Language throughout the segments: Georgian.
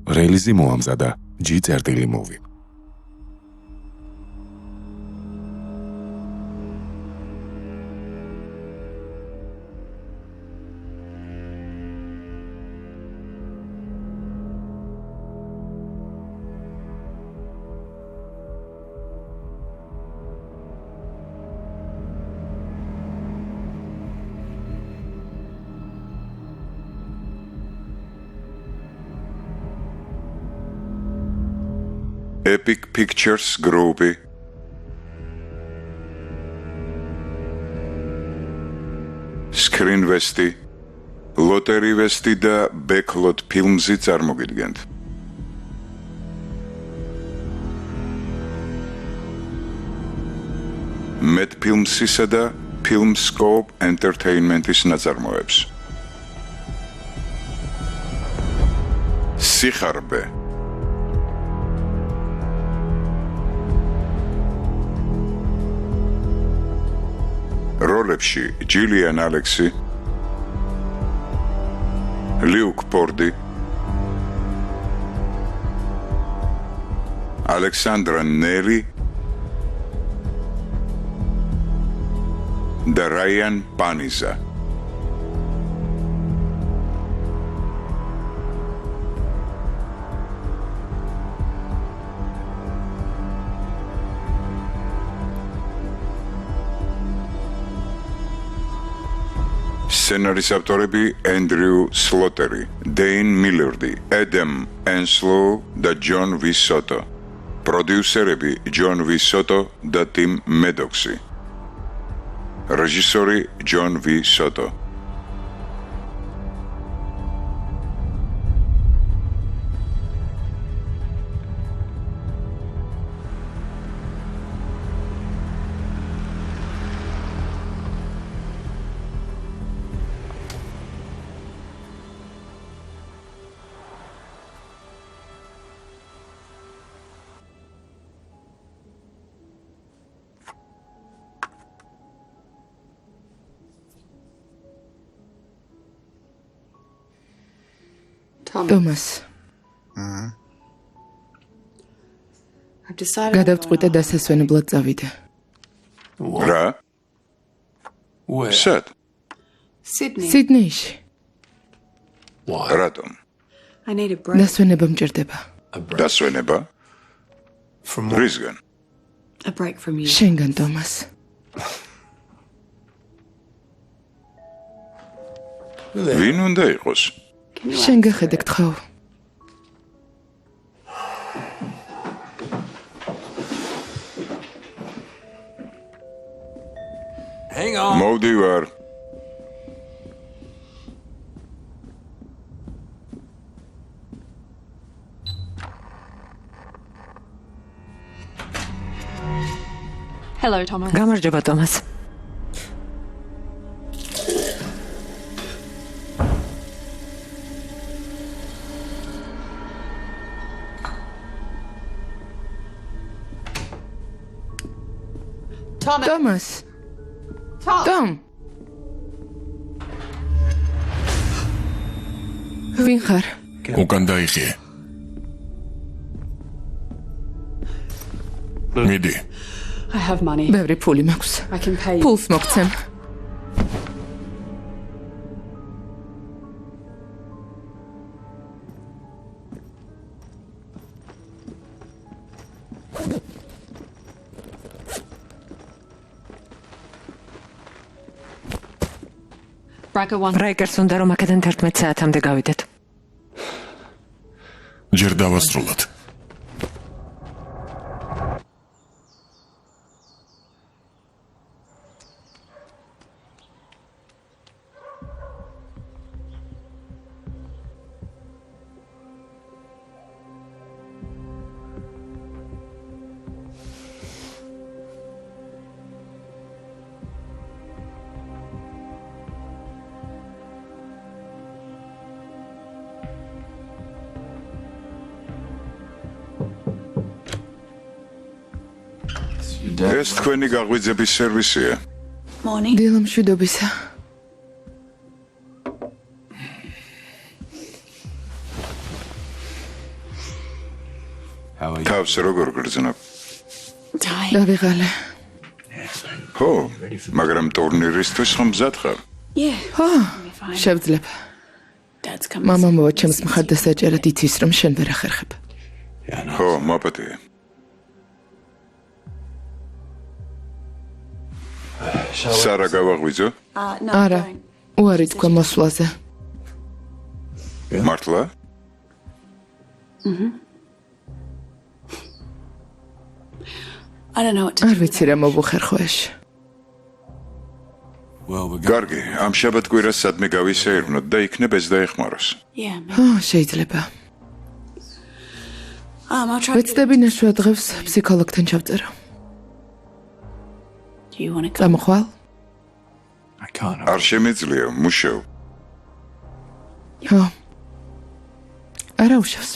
რელიზი მოამზადა G-წერტილი Movie. Epic Pictures Group-ი Screenvest-ი, Lotterywest-ი და Backlot Films-ი წარმოგიდგენთ. Met Films-ისა და Filmscope Entertainment-ის ნაწარმოებს. სიხარბე როლებში ჯილიან ალექსი, ლიუკ პორდი, ალექსანდრა ნელი და რაიან პანიზა. სცენარის ავტორები ენდრიუ სლოტერი, დეინ მილერდი, ედემ ენსლოუ და ჯონ ვისოტო. პროდიუსერები ჯონ ვისოტო და ტიმ მედოქსი. რეჟისორი ჯონ ვისოტო. Thomas. გადავწყვიტე დასასვენებლად წავიდე. რა? სად? სიდნეიში. რატომ? დასვენება მჭირდება. დასვენება? რისგან? შენგან, Thomas. ვინ უნდა იყოს? შენ გახედე გთხოვ. მოვდივარ. Hello, Thomas. გამარჯობა, Thomas. Thomas. Tom. ვინ ხარ? უკან დაიხიე. მიდი. I have money. ბევრი ფული მაქვს. I can pay you. ფულს მოგცემ. Raikers უნდა რომ აქედან 11 საათამდე გავიდეთ. ჯერ დავასრულოთ. ეს თქვენი გაღვიძების სერვისია. დილა მშვიდობისა. თავს როგორ გრძნობ? დავიღალე. ხო, მაგრამ ტურნირისთვის ხომ მზად ხარ? შევძლებ. მამა მოვა ჩემს მხარდასაჭერად იცის რომ შენ ვერ ახერხებ. ხო, მოპატიე. სარა გავაღვიძო? არა, უარი თქვა მოსვლაზე. მართლა? I don't know what to არ do. ვიცი რა მოვუხერხო ეს. გარგი, ამ შაბათ-კვირას სადმე გავისეირნოთ და იქნებ ეს დაეხმაროს. Yeah, maybe. შეიძლება. I'll try. ვეცდები ნაშვა დღეს ფსიქოლოგთან ჩავწერო. Do you want to come? გამოხვალ? არ შემიძლია, მუშაობ. ხო. არა უშავს.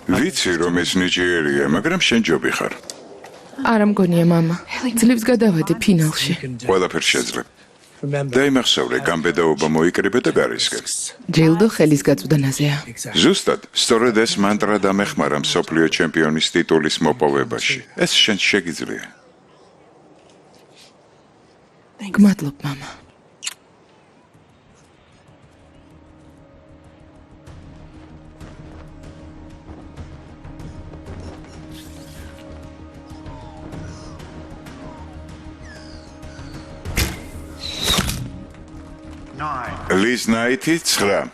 ვიცი რომ ეს ნიჭიერია, მაგრამ შენ ჯობი ხარ. არა მგონია მამა. ძლივს გადავადე ფინალში. ყველაფერს შეძლებ. დაიმახსოვრე, გამბედაობა მოიკრიბე და გარისკენ. ჯილდო ხელის გაწვდანაზეა. ზუსტად, სწორედ ეს მანტრა დამეხმარა მსოფლიო ჩემპიონის ტიტულის მოპოვებაში. ეს შენ შეგიძლია. გმადლობ მამა. ლის ნაითი 9.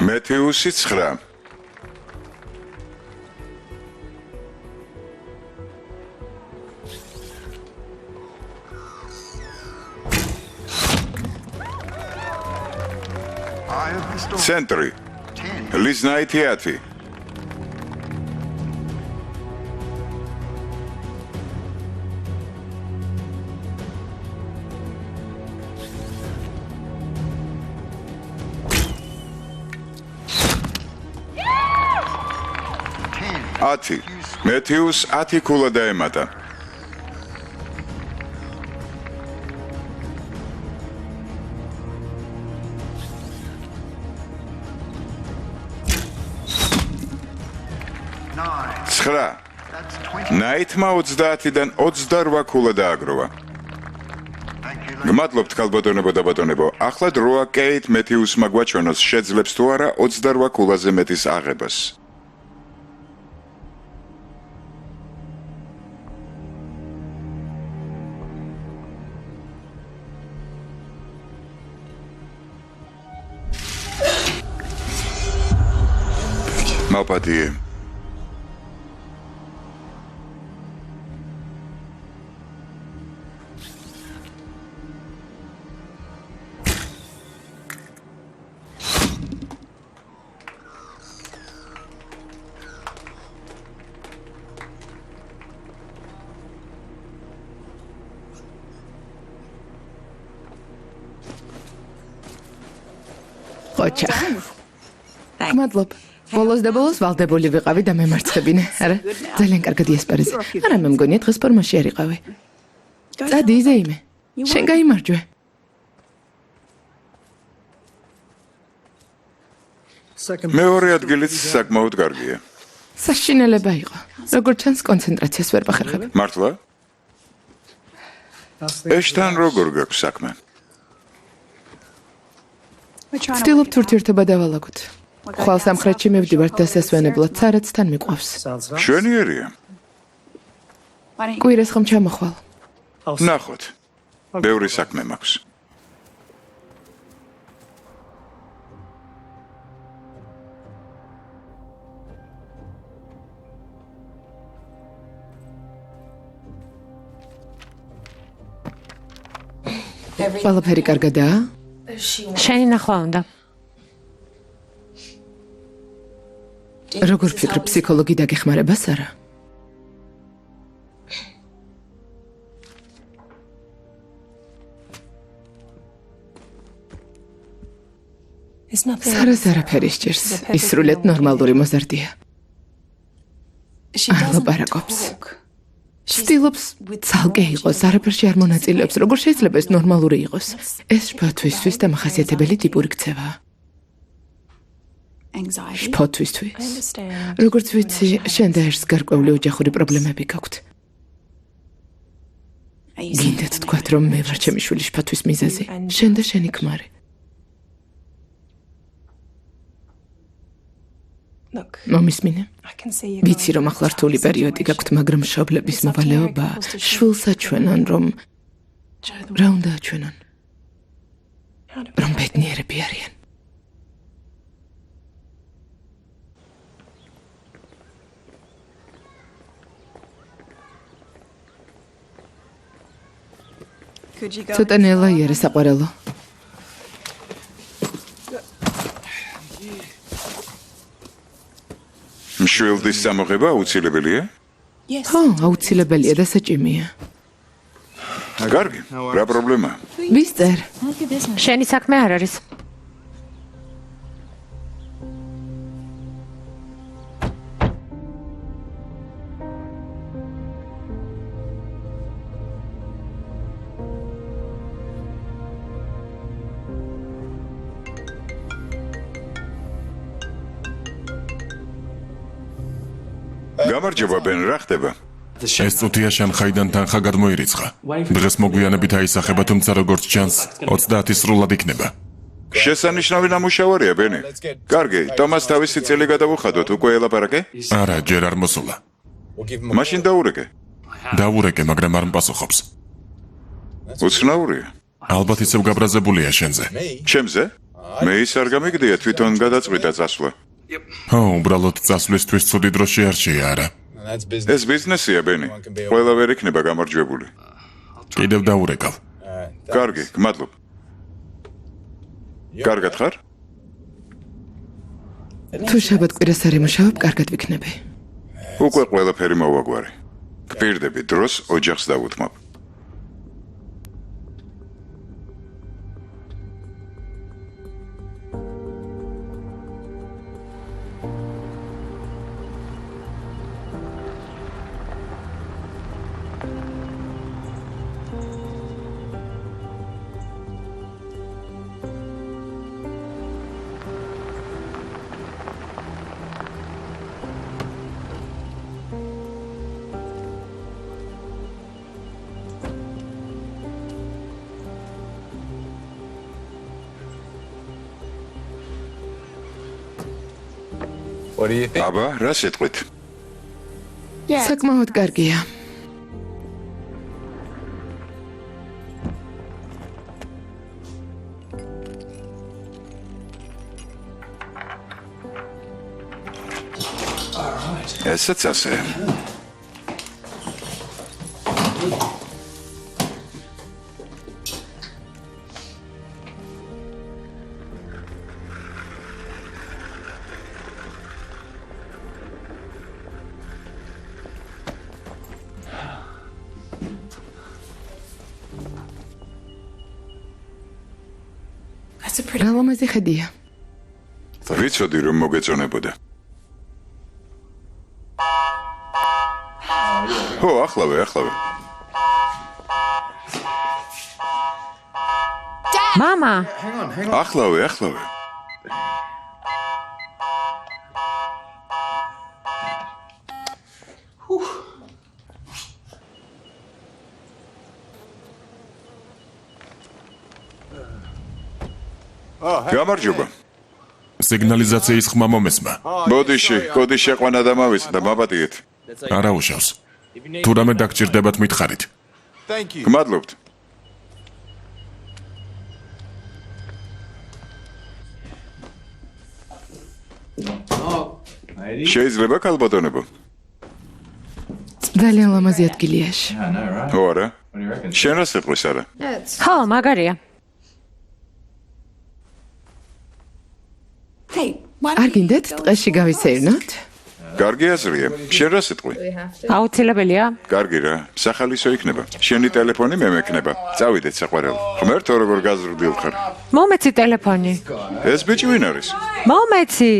მეთიუსი 9. ცენტრი ლის ნაითი 10. მეთიუს 10 ქულა დაემატა. ნაითმა 30-დან 28 ქულა დააგროვა. გმადლობთ ქალბატონებო და ბატონებო. ახლა დროა კეით მეთიუსმა გვაჩვენოს შეძლებს თუ არა 28 ქულაზე მეტის აღებას. მოპატიე. ოჩახ. მადლობ. ბოლოს და ბოლოს ვალდებული ვიყავი და მემარცხებინე. არა, ძალიან კარგად იასპარეზე. არა, მე მგონია დღეს ფორმაში არ იყავი. წადი იზეიმე. შენ გაიმარჯვე. მეორე ადგილიც საკმაოდ კარგია. საშინელება იყო. როგორც ჩანს, კონცენტრაციას ვერ ვახერხებ. მართლა? ეშთან როგორ გაქვს საქმე? ვცდილობთ ურთიერთობა დავალაგოთ. ხვალ სამხრეთში მივდივართ დასასვენებლად, ცარაც თან მიყვავს. შვენიერია. კვირას ხომ ჩამოხვალ. ნახოთ. ბევრი საქმე მაქვს. ყველაფერი კარგადაა? შენი ნახვა უნდა. როგორ ფიქრობ, ფსიქოლოგი დაგეხმარებას არა? სარას არაფერი სჭირს. ის სრულიად ნორმალური მოზარდია. ლაპარაკობს. ცდილობს ცალკე იყოს, არაფერში არ მონაწილეობს. როგორ შეიძლება ეს ნორმალური იყოს? ეს შფოთვისთვის დამახასიათებელი ტიპური ქცევაა. შფოთვისთვის. როგორც ვიცი, შენ და ერთს გარკვეული ოჯახური პრობლემები გაქვთ. გინდათ თქვათ, რომ მე ვარ ჩემი შვილის შფოთვის მიზეზი. შენ და შენი ქმარი. მომისმინე? ვიცი, რომ ახლა რთული პერიოდი გაქვთ, მაგრამ მშობლების მოვალეობა შვილს აჩვენონ, რომ რა უნდა აჩვენონ? რომ ბედნიერები არიან. ცოტა ნელა იარე საყვარელო. მშვილდის სამოღება აუცილებელია? ხო, აუცილებელია და საჭიმეა. კარგი, რა პრობლემაა? ვისწერ? შენი საქმე არ არის. გამარჯობა, ბენ, რა ხდება? ეს წუთია შანხაიდან თანხა გადმოირიცხა. დღეს მოგვიანებით აისახება, თუმცა როგორც ჩანს, 30 სრულად იქნება. შესანიშნავი ნამუშევარია, ბენი. კარგი, ტომას თავისი წელი გადავუხადოთ, უკვე ელაპარაკე? არა, ჯერ არ მოსულა. მაშინ დაურეკე. დაურეკე, მაგრამ არ მპასუხობს. უცნაურია. ალბათ ისევ გაბრაზებულია შენზე. ჩემზე? მე ის არ გამიგდია, თვითონ გადაწყვიტა წასვლა. ო, უბრალოდ წასვლისთვის ცუდი დრო შეარჩია, არა? ეს ბიზნესია, ბენი. ყველა ვერ იქნება გამარჯვებული. კიდევ დაურეკავ. კარგი, გმადლობ. კარგად ხარ? თუ შაბათ-კვირას არ იმუშავებ, კარგად ვიქნები. უკვე ყველაფერი მოვაგვარი. გპირდები დროს ოჯახს დავუთმობ. აბა, რა სიტყვით? საკმაოდ კარგია. ესაც ასე. რა ლამაზი ხედია. ვიცოდი რომ მოგეწონებოდა. ო, ახლავე. მამა, ახლავე. გამარჯობა. სიგნალიზაციის ხმა მომესმა. ბოდიში, კოდი შეყვანა და მავისდა, მაპატიეთ. არა უშავს. თუ რამე დაგჭირდებათ მითხარით. გმადლობთ. შეიძლება ქალბატონებო? ძალიან ლამაზი ადგილია ეს. ო, არა. შენ რა სიყვრის არა? ხო, მაგარია. Hey, why არ გინდათ ტყეში გავისეირნოთ? კარგი აზრია. შენ რა სიტყვი? აუცილებელია. კარგი რა. სახალისო იქნება. შენი ტელეფონი მე მექნება. წავიდეთ საყვარელო. ღმერთო როგორ გაზრდილ ხარ. მომეცი ტელეფონი. ეს ბიჭი ვინ არის? მომეცი.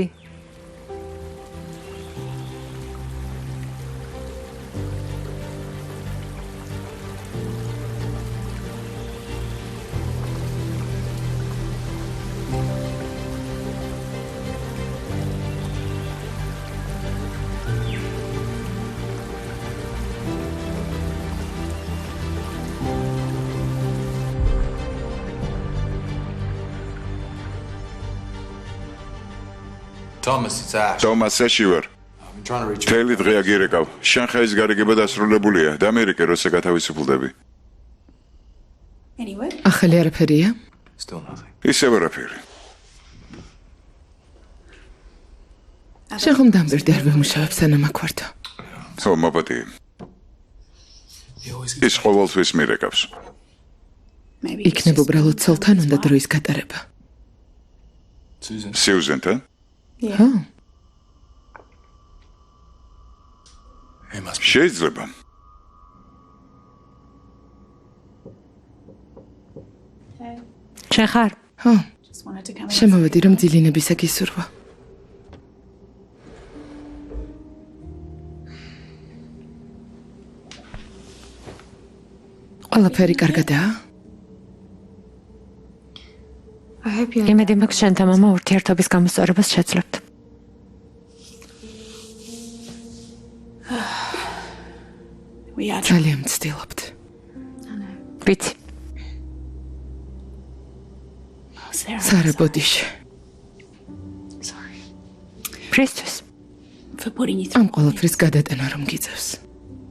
Thomas, it's Ash. თომას ეში ვარ. I'm trying to reach you. მთელი დღე აგირეკავ. შანხაის გარიგება დასრულებულია. დამერიკე როცა გათავისუფლდები. anyway? ახალი არაფერია? Still nothing. ისევ არაფერი. შენ ხომ დამბერდი არ ვიმუშავებ სანამ აქ ვართ? ხო, მაპატიე. He always ის ყოველთვის მირეკავს. Maybe. იქნება უბრალოდ ცოლთან უნდა დროის გატარება. Susan. სიუზენთან? ხო? He must be. შეიძლება. შენ ხარ? ხო. Just wanted to come in. შემოვედი რომ ძილინებისა გისურვა. ყველაფერი კარგადაა? იმედი მაქვს შენ და მამა ურთიერთობის გამოსწორებას შეძლებთ. We are ძალიან მცდილობთ. ვიცი. Sarah. სარა ბოდიში. Sorry პრისთვის. for putting you through. ამ ყველაფრის გადატანა რომ გიწევს.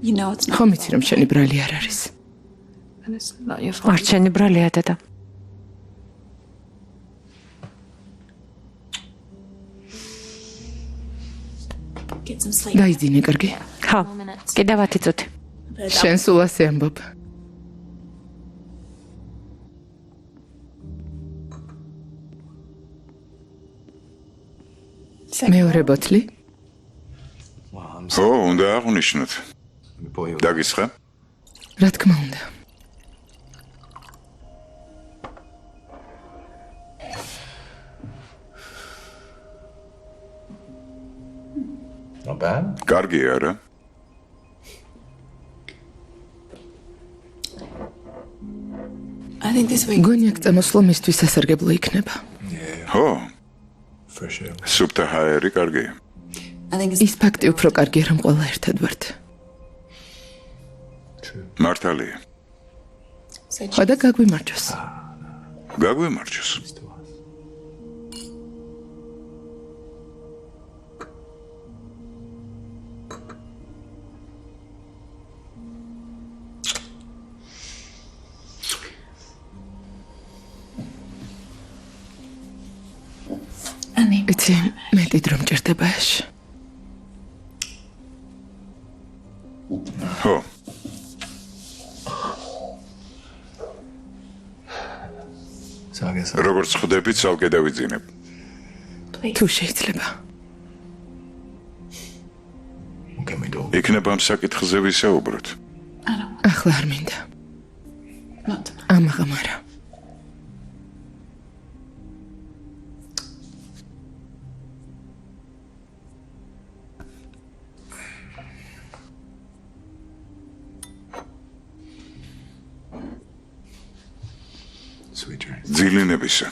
You know it's not. ხომ იცი რომ შენი ბრალი არ არის? And it's not your fault. არ შენი ბრალია დედა. Get some sleep. დაიძინე, კარგი? ხო. კიდევ 10 წუთი. შენ სულ ასე ამბობ. მეორე ბოთლი? Well, I'm ო, უნდა აღვნიშნოთ. Let me pour you. დაგისხა? რა თქმა უნდა. Not bad. კარგია რა. I think this week. გონი აქ წამოსვლა მისთვის სასარგებლო იქნება. ხო, Fresh air. სუფთა ჰაერი კარგია. I think it's. ის ფაქტი უფრო კარგია რომ ყველა ერთად ვართ. True. მართალია. So ხო და გაგვიმარჯოს. გაგვიმარჯოს. It's to us. Annie. იცი, მეტი დრო მჭირდება ეს. ხო, So I guess როგორც ხვდები, ცალკე დავიძინებ. თუ შეიძლება. what can we do? იქნება ამ საკითხზე ვისაუბროთ. I don't. ახლა არ მინდა. Not. ამაღამ არა. Sweet dreams. ძილინებისა.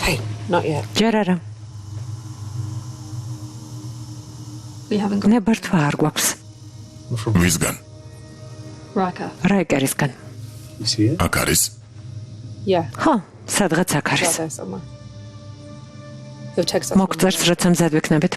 Hey, not yet. ჯერ არა. We haven't got ნებართვა არ გვაქვს. ვისგან? Riker. რაიკერისგან. You see it? აქ არის? Yeah, ხო, სადღაც აქ it's არის. out there somewhere. He'll text us. მოგწერს, როცა მზად ვიქნებით.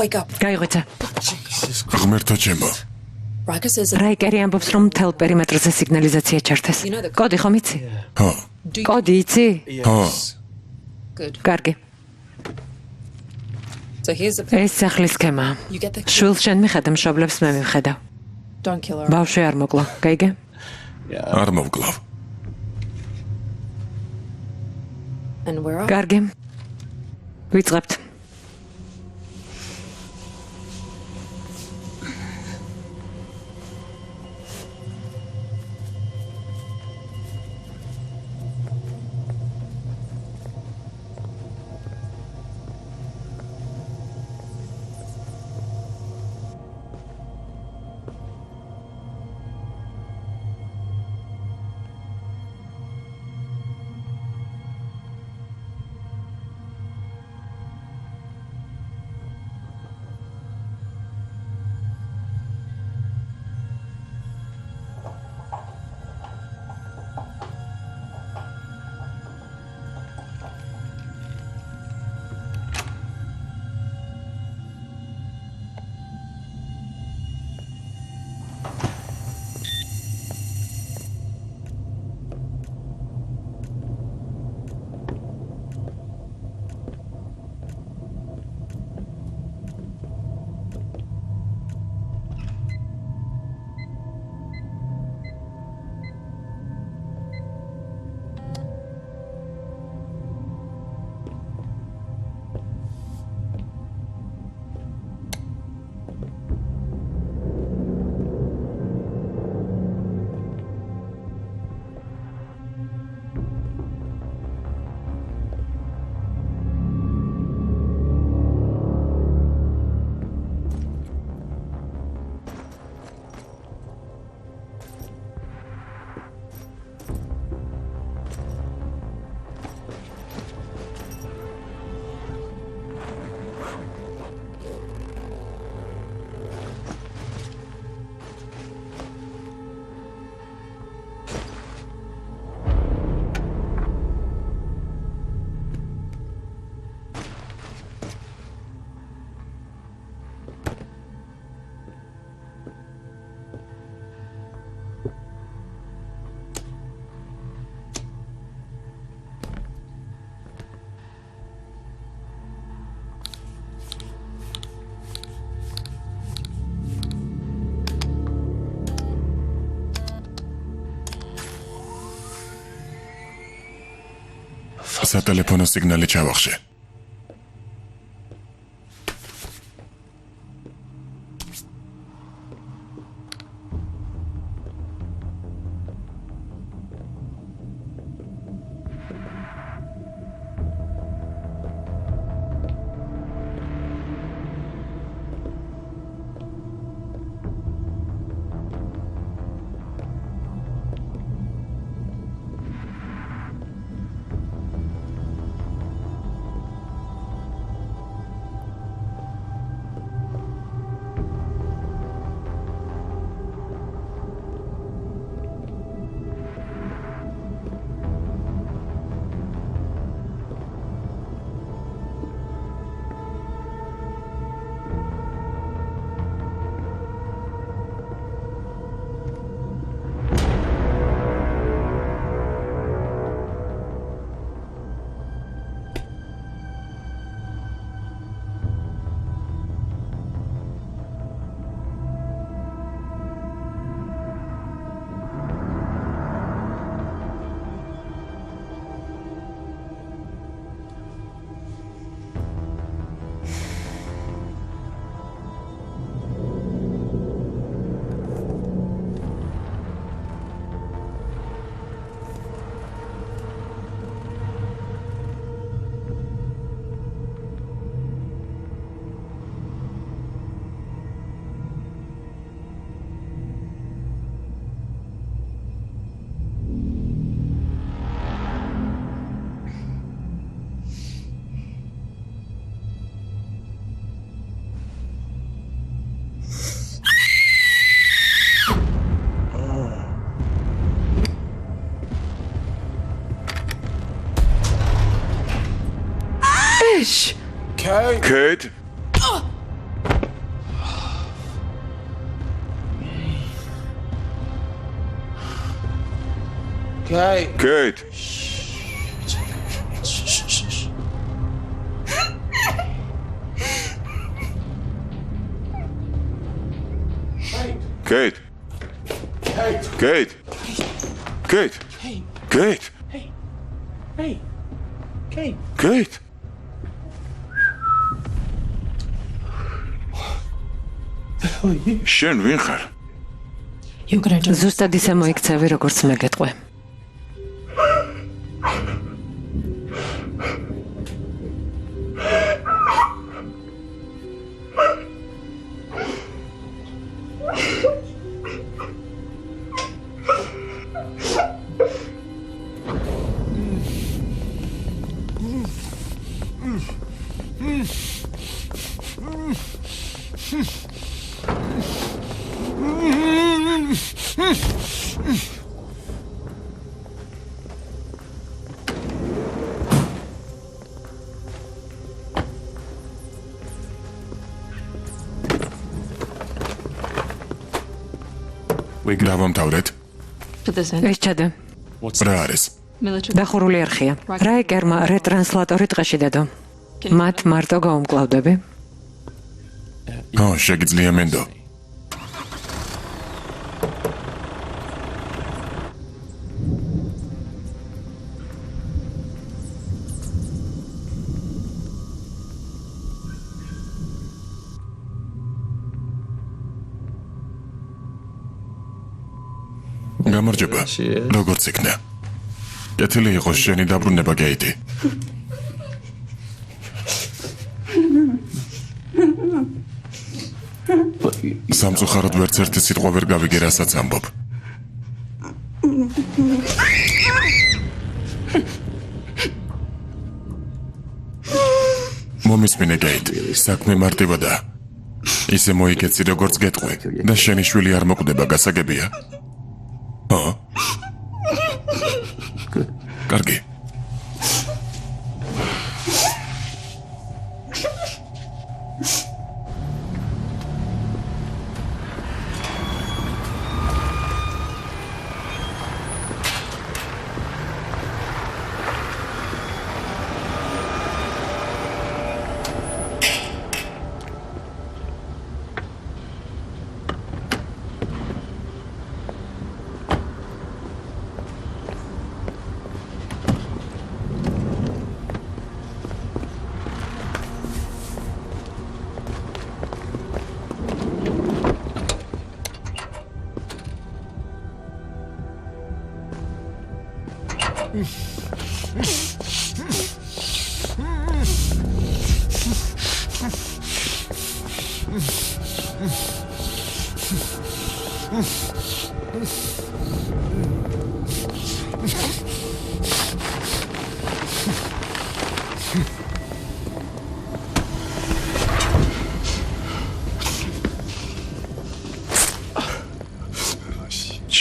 Wake up. გაიღვიძა. ღმერთო ჩემო. Riker says that რაიკერი ამბობს, რომ მთელ პერიმეტრზე სიგნალიზაცია ჩართეს. კოდი ხომ იცი? ხო, კოდი იცი? ხო. good. კარგი. So here's the plan. ეს სახლის სქემა. You get the შვილს შენ მიხედა, მშობლებს მე მივხედავ. don't kill her. ბავშვი არ მოკლა. გაიგე? არ მოვკლავ. And we're off. კარგი. ვიწყებთ. სატელეფონო სიგნალი ჩავახშე. Kate? Kate? Kate? Kate? Kate? Kate? Kate? შენ ვინ ხარ? ზუსტად ისე მოიქცევი, როგორც მე გეტყვე. დავამთავრეთ. ეს ჩადე. რა არის? დახურული არხია. რაიკერმა რეტრანსლატორი ტყეში დედო. მათ მარტო გაუმკლავდები. შეგიძლია მენდო. გამარჯობა. როგორც იქნა? კეთილი იყო შენი დაბრუნება, გეიტი. სამწუხაროდ ვერც ერთი სიტყვა ვერ გავიგე, რასაც ამბობ. მომისმინე, გეიტი, საქმე მარტივადაა. ისე მოიგეცი, როგორც გეტყვი და შენი შვილი არ მოკვდება, გასაგებია? კარგი.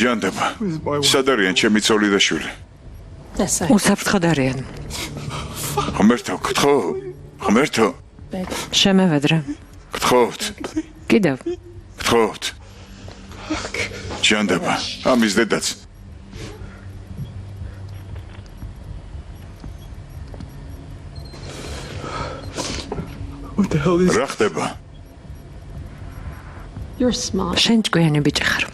ჭიანდება. სად არიან ჩემი ცოლი და შვილი? უსაფრთხოდ არიან. ღმერთო, გთხოვ. ღმერთო, შემევედრე. გთხოვთ. კიდევ. გთხოვთ. ჭიანდება. ამის დედაც. რა ხდება? You're smart. შენ ჭკვიანი ბიჭი ხარ.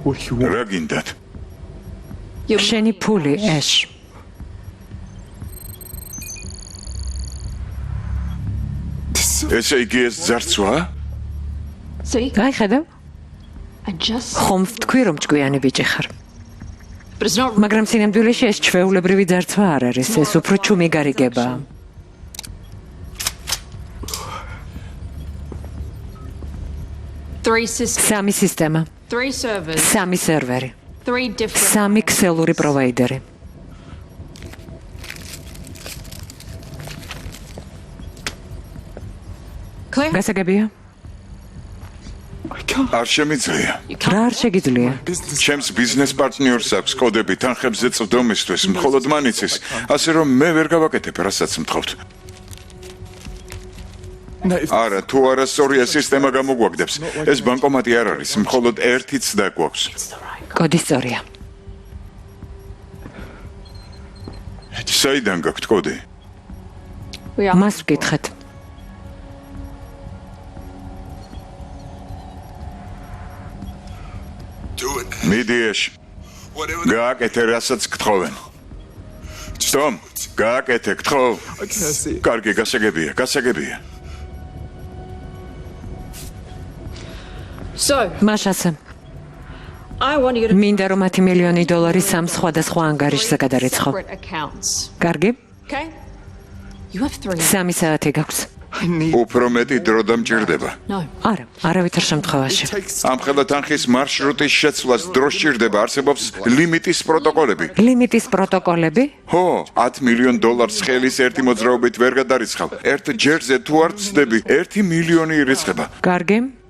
რა გინდათ? შენი ფული, ეშ. ესე იგი ეს ძარცვა? See? აი ხედავ? I just. ხომ ვთქვი რომ ჭკვიანი ბიჭი ხარ. But it's not. მაგრამ სინამდვილეში ეს ჩვეულებრივი ძარცვა არ არის, ეს უფრო ჩუმი გარიგებაა. Three systems. სამი სისტემა, Three servers. სამი სერვერი, Three different. სამი ქსელური პროვაიდერი. Clear? გასაგებია? არ შემიძლია. რა არ შეგიძლია? ჩემს ბიზნეს პარტნიორს აქვს კოდები თანხებზე წვდომისთვის, მხოლოდ მან იცის, ასე რომ მე ვერ გავაკეთებ, რასაც მთხოვთ. არა, თუ არასწორია სისტემა გამოგვაგდებს. ეს ბანკომატი არ არის, მხოლოდ ერთი ცდა გვაქვს. კოდი სწორია. საიდან გაქვთ კოდი? We are. მას ვკითხეთ. მიდი ეშ. გააკეთე, რასაც გთხოვენ. სტომ, გააკეთე, გთხოვ. კარგი, გასაგებია, გასაგებია. So, მაშასე, I want you to მინდა რომ 10 მილიონი დოლარი სამ სხვადასხვა ანგარიშზე გადარეცხო. separate accounts. კარგი? Okay? You have three. 3 საათი გაქვს. უფრო მეტი დრო დამჭირდება. No. არა, არავითარ შემთხვევაში. ამხელა თანხის მარშრუტის შეცვლას დრო სჭირდება, არსებობს ლიმიტის პროტოკოლები. ლიმიტის პროტოკოლები? ხო, 10 მილიონ დოლარს ხელის ერთი მოძრაობით ვერ გადარიცხავ. ერთ ჯერზე თუ არ ვწდები, 1 მილიონი ირიცხება. კარგი?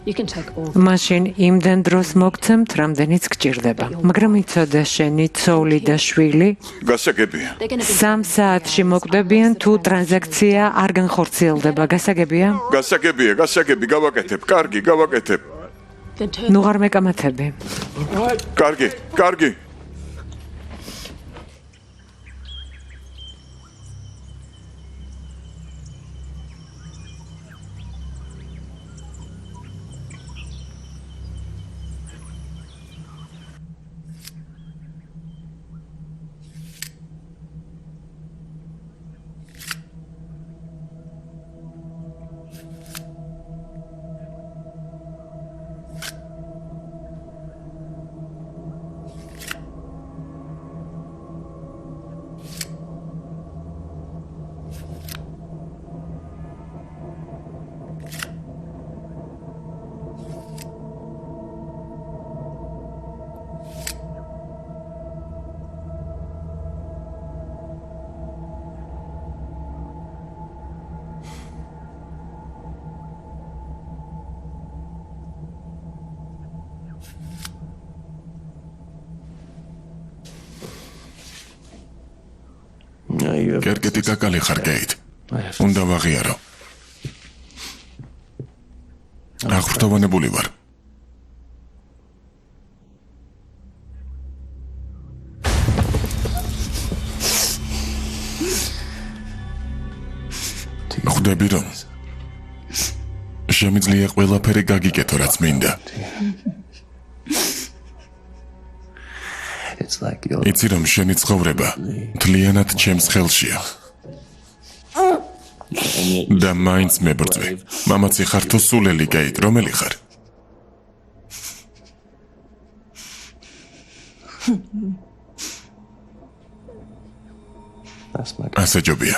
You can take all. მაშინ იმდენ დროს მოგცემთ, რამდენიც გჭირდება. მაგრამ იცოდე შენი ცოლი და შვილი გასაგებია. They're going to be. 3 საათში მოკვდებიან თუ ტრანზაქცია არ განხორციელდება. გასაგებია? გასაგებია, გასაგები, გავაკეთებ. კარგი, გავაკეთებ. Then turn. ნუ არ მეკამათები. კარგი, კარგი. კერკეტი კაკალი ხარ გეით. უნდა ვაღიარო. აღფრთოვანებული ვარ. ხვდები რომ შემიძლია ყველაფერი გაგიკეთო, რაც მინდა. It's like you're იცი რომ შენი ცხოვრება მთლიანად ჩემს ხელშია. და მაინც მებრძვი. მამაცი ხარ თუ სულელი, გეით, რომელი ხარ? That's my ასე ჯობია.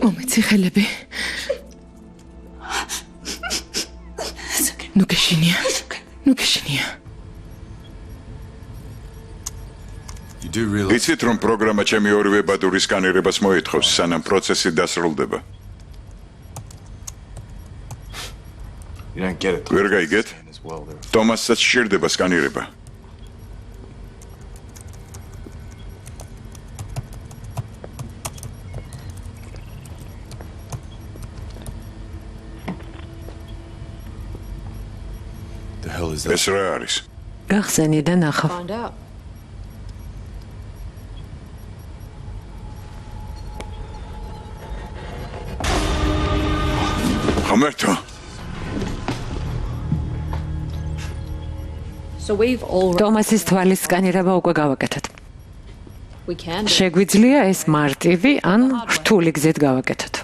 მომეცი ხელები. ნუ გეშინია. იცით რომ პროგრამა ჩემი ორივე ბადურის სკანირებას მოითხოვს სანამ პროცესი დასრულდება. You don't get it. ვერ გაიგეთ? As well, there. ტომასსაც სჭირდება სკანირება. The hell is that? ეს რა არის? გახსენი და ნახავ. Find out. ღმერთო, So we've all. ტომასის თვალის სკანირება უკვე გავაკეთეთ. We can. do. შეგვიძლია ეს მარტივი ან რთული გზით გავაკეთოთ.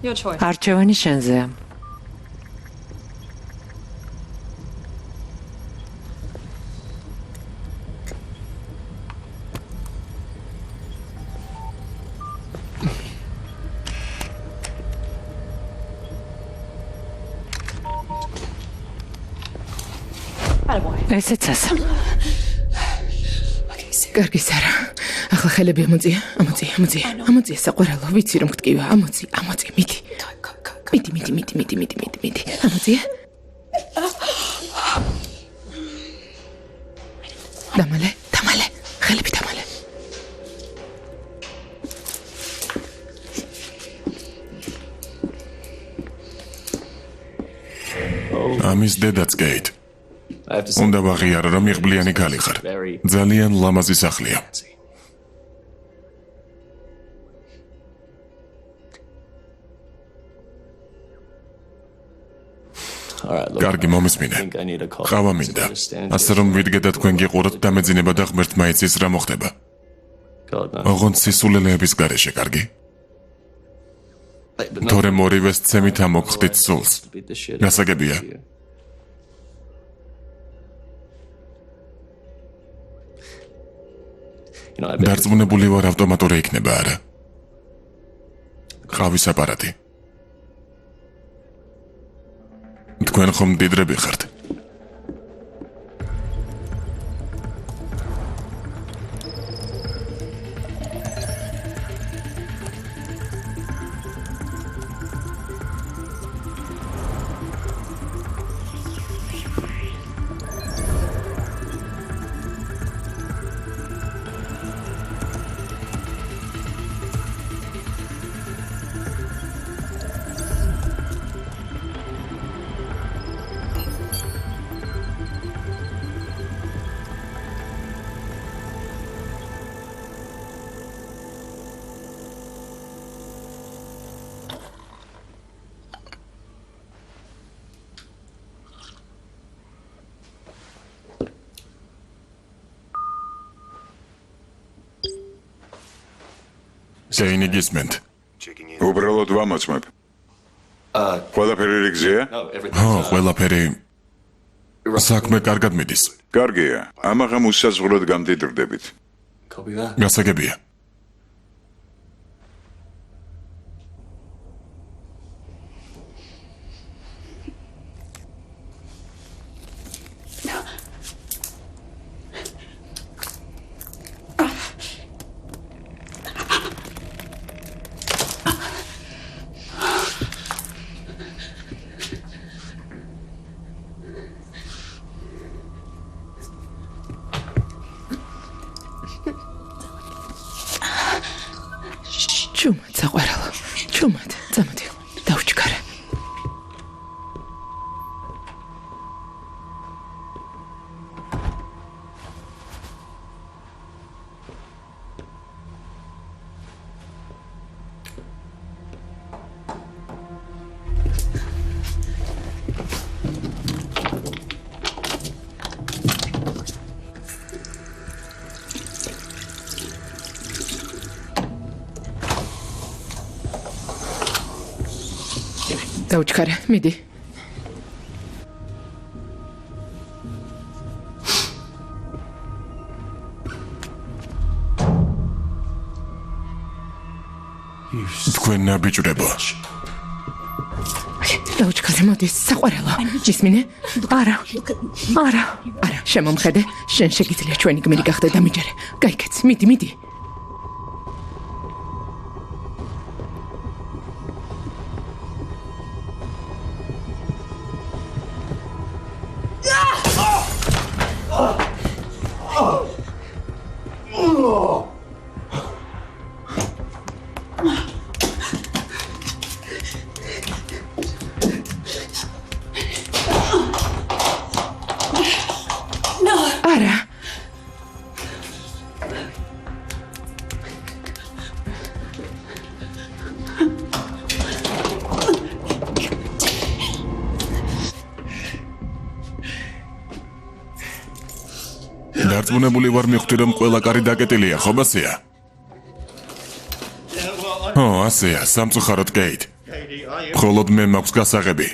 Your choice. არჩევანი შენზეა. ესეც ასე. კარგი სარა. ახლა ხელები ამოწია. ამოწია საყვარელო, ვიცი რომ გტკივა. ამოწია, მიდი. მიდი. ამოწია. დამალე. ხელები დამალე. ამის დედაც გეით. I have to say. უნდა ვაღიარო რომ იღბლიანი ქალი ხარ. ძალიან ლამაზი სახლია. All right, look. კარგი მომისმინე. I think I need a call. ყავა მინდა. ასე რომ ვიდგე და თქვენ გიყუროთ და მეძინება და ღმერთმა იცის რა მოხდება. God, no. ოღონდ სისულელეების გარეშე, კარგი? But no. თორემ ორივეს ცემით ამოგხდით სულს. Beat the shit. გასაგებია. You know, I bet. დარწმუნებული ვარ ავტომატური იქნება არა. ყავის აპარატი. თქვენ ხომ დიდრები ხართ? შეინი გისმენთ. უბრალოდ ვამოწმებ. ყველაფერი რიგზეა? No, everything. ხო, ყველაფერი საქმე კარგად მიდის. კარგია. ამაღამ უსაზღვროდ გამდიდრდებით. Copy that. გასაგებია. ჩუმად საყვარელო. ჩუმად. წამოდი. დავჩქარე. დაუჩქარე, მიდი. თქვენ ნაბიჯრებო. დაუჩქარე, მოდი, საყვარელო. ისმინე? არა. არა. არა, შემომხედე, შენ შეგიძლია ჩვენი გმირი გახდე და მიჯერე. გაიქეც, მიდი, მიდი. არა. დარწმუნებული ვარ მივხვდი რომ ყველა კარი დაკეტილია, ხო ბასია? ო, ასეა, სამწუხაროდ კეით. მხოლოდ მე მაქვს გასაღები.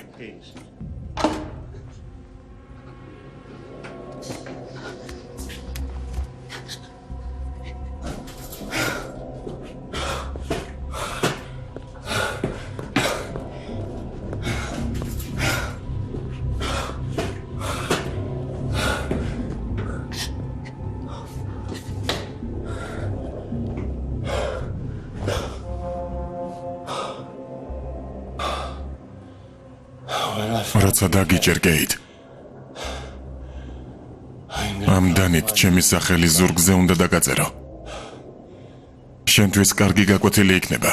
როცა დაგიჭერ კეით. ამდანით ჩემი სახელი ზურგზე უნდა დაგაწერო. შენთვის კარგი გაკვეთილი იქნება.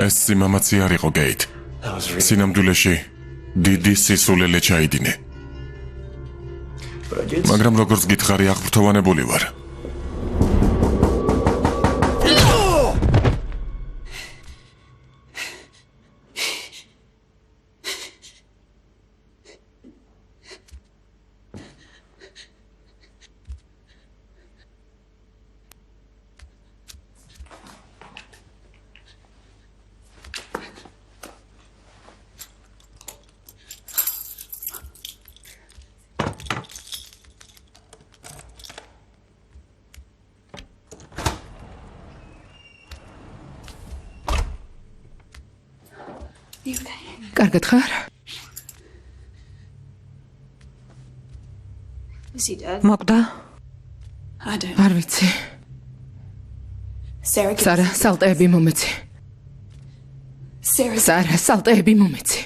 ეს სიმამაცი არ იყო კეით. სინამდვილეში დიდი სისულელე ჩაიდინე. მაგრამ როგორც გითხარი, აღფრთოვანებული ვარ. კარგად ხარ? მოკვდა? არ ვიცი. სარა, სალტეები მომეცი. სარა, სალტეები მომეცი.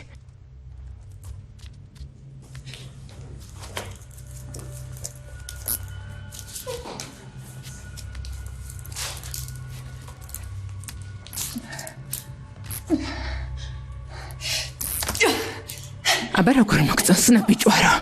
აბა როგორ მოგწონს ნაბიჯვარო?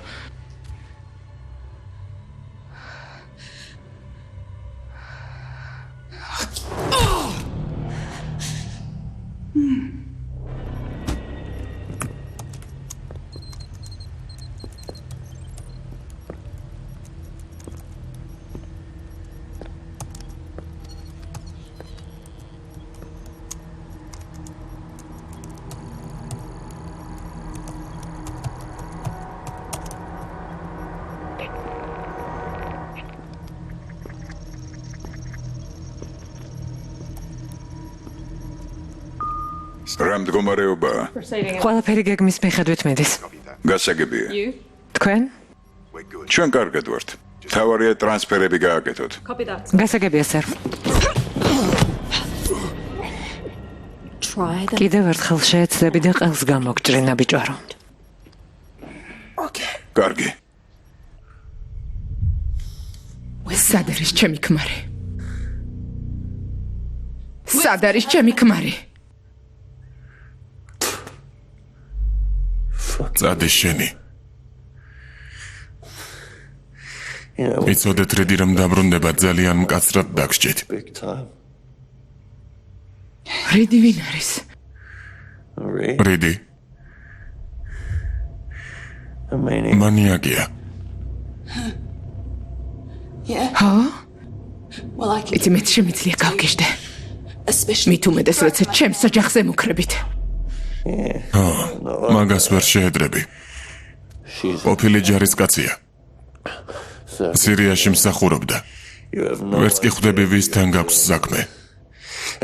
რა მდგომარეობაა? ყველაფერი გეგმის მიხედვით მიდის. გასაგებია. თქვენ? ჩვენ კარგად ვართ. თავარია ტრანსფერები გააკეთოთ. Copy that. გასაგებია, სერ. Try that. კიდევ ერთხელ შეეცდები და ყელს გამოგჭრინა ბიჭარო. კარგი. სად არის ჩემი ქმარი? სად არის ჩემი ქმარი? წადი შენი. იცოდეთ რედი რომ დაბრუნდება ძალიან მკაცრად დაგსჭით. Big time. რედი ვინ არის? რედი Amazing. მანიაკია. ჰა? Well, I can, იცი მეც შემიძლია გავგეშდე. especially მით უმეტეს როცა ჩემს ოჯახზე მუქრებით. მაგას ვერ შეედრები. She's ყოფილი ჯარისკაცია. სირიაში მსახურობდა. you have no ვერც კი ხვდები ვისთან გაქვს საქმე.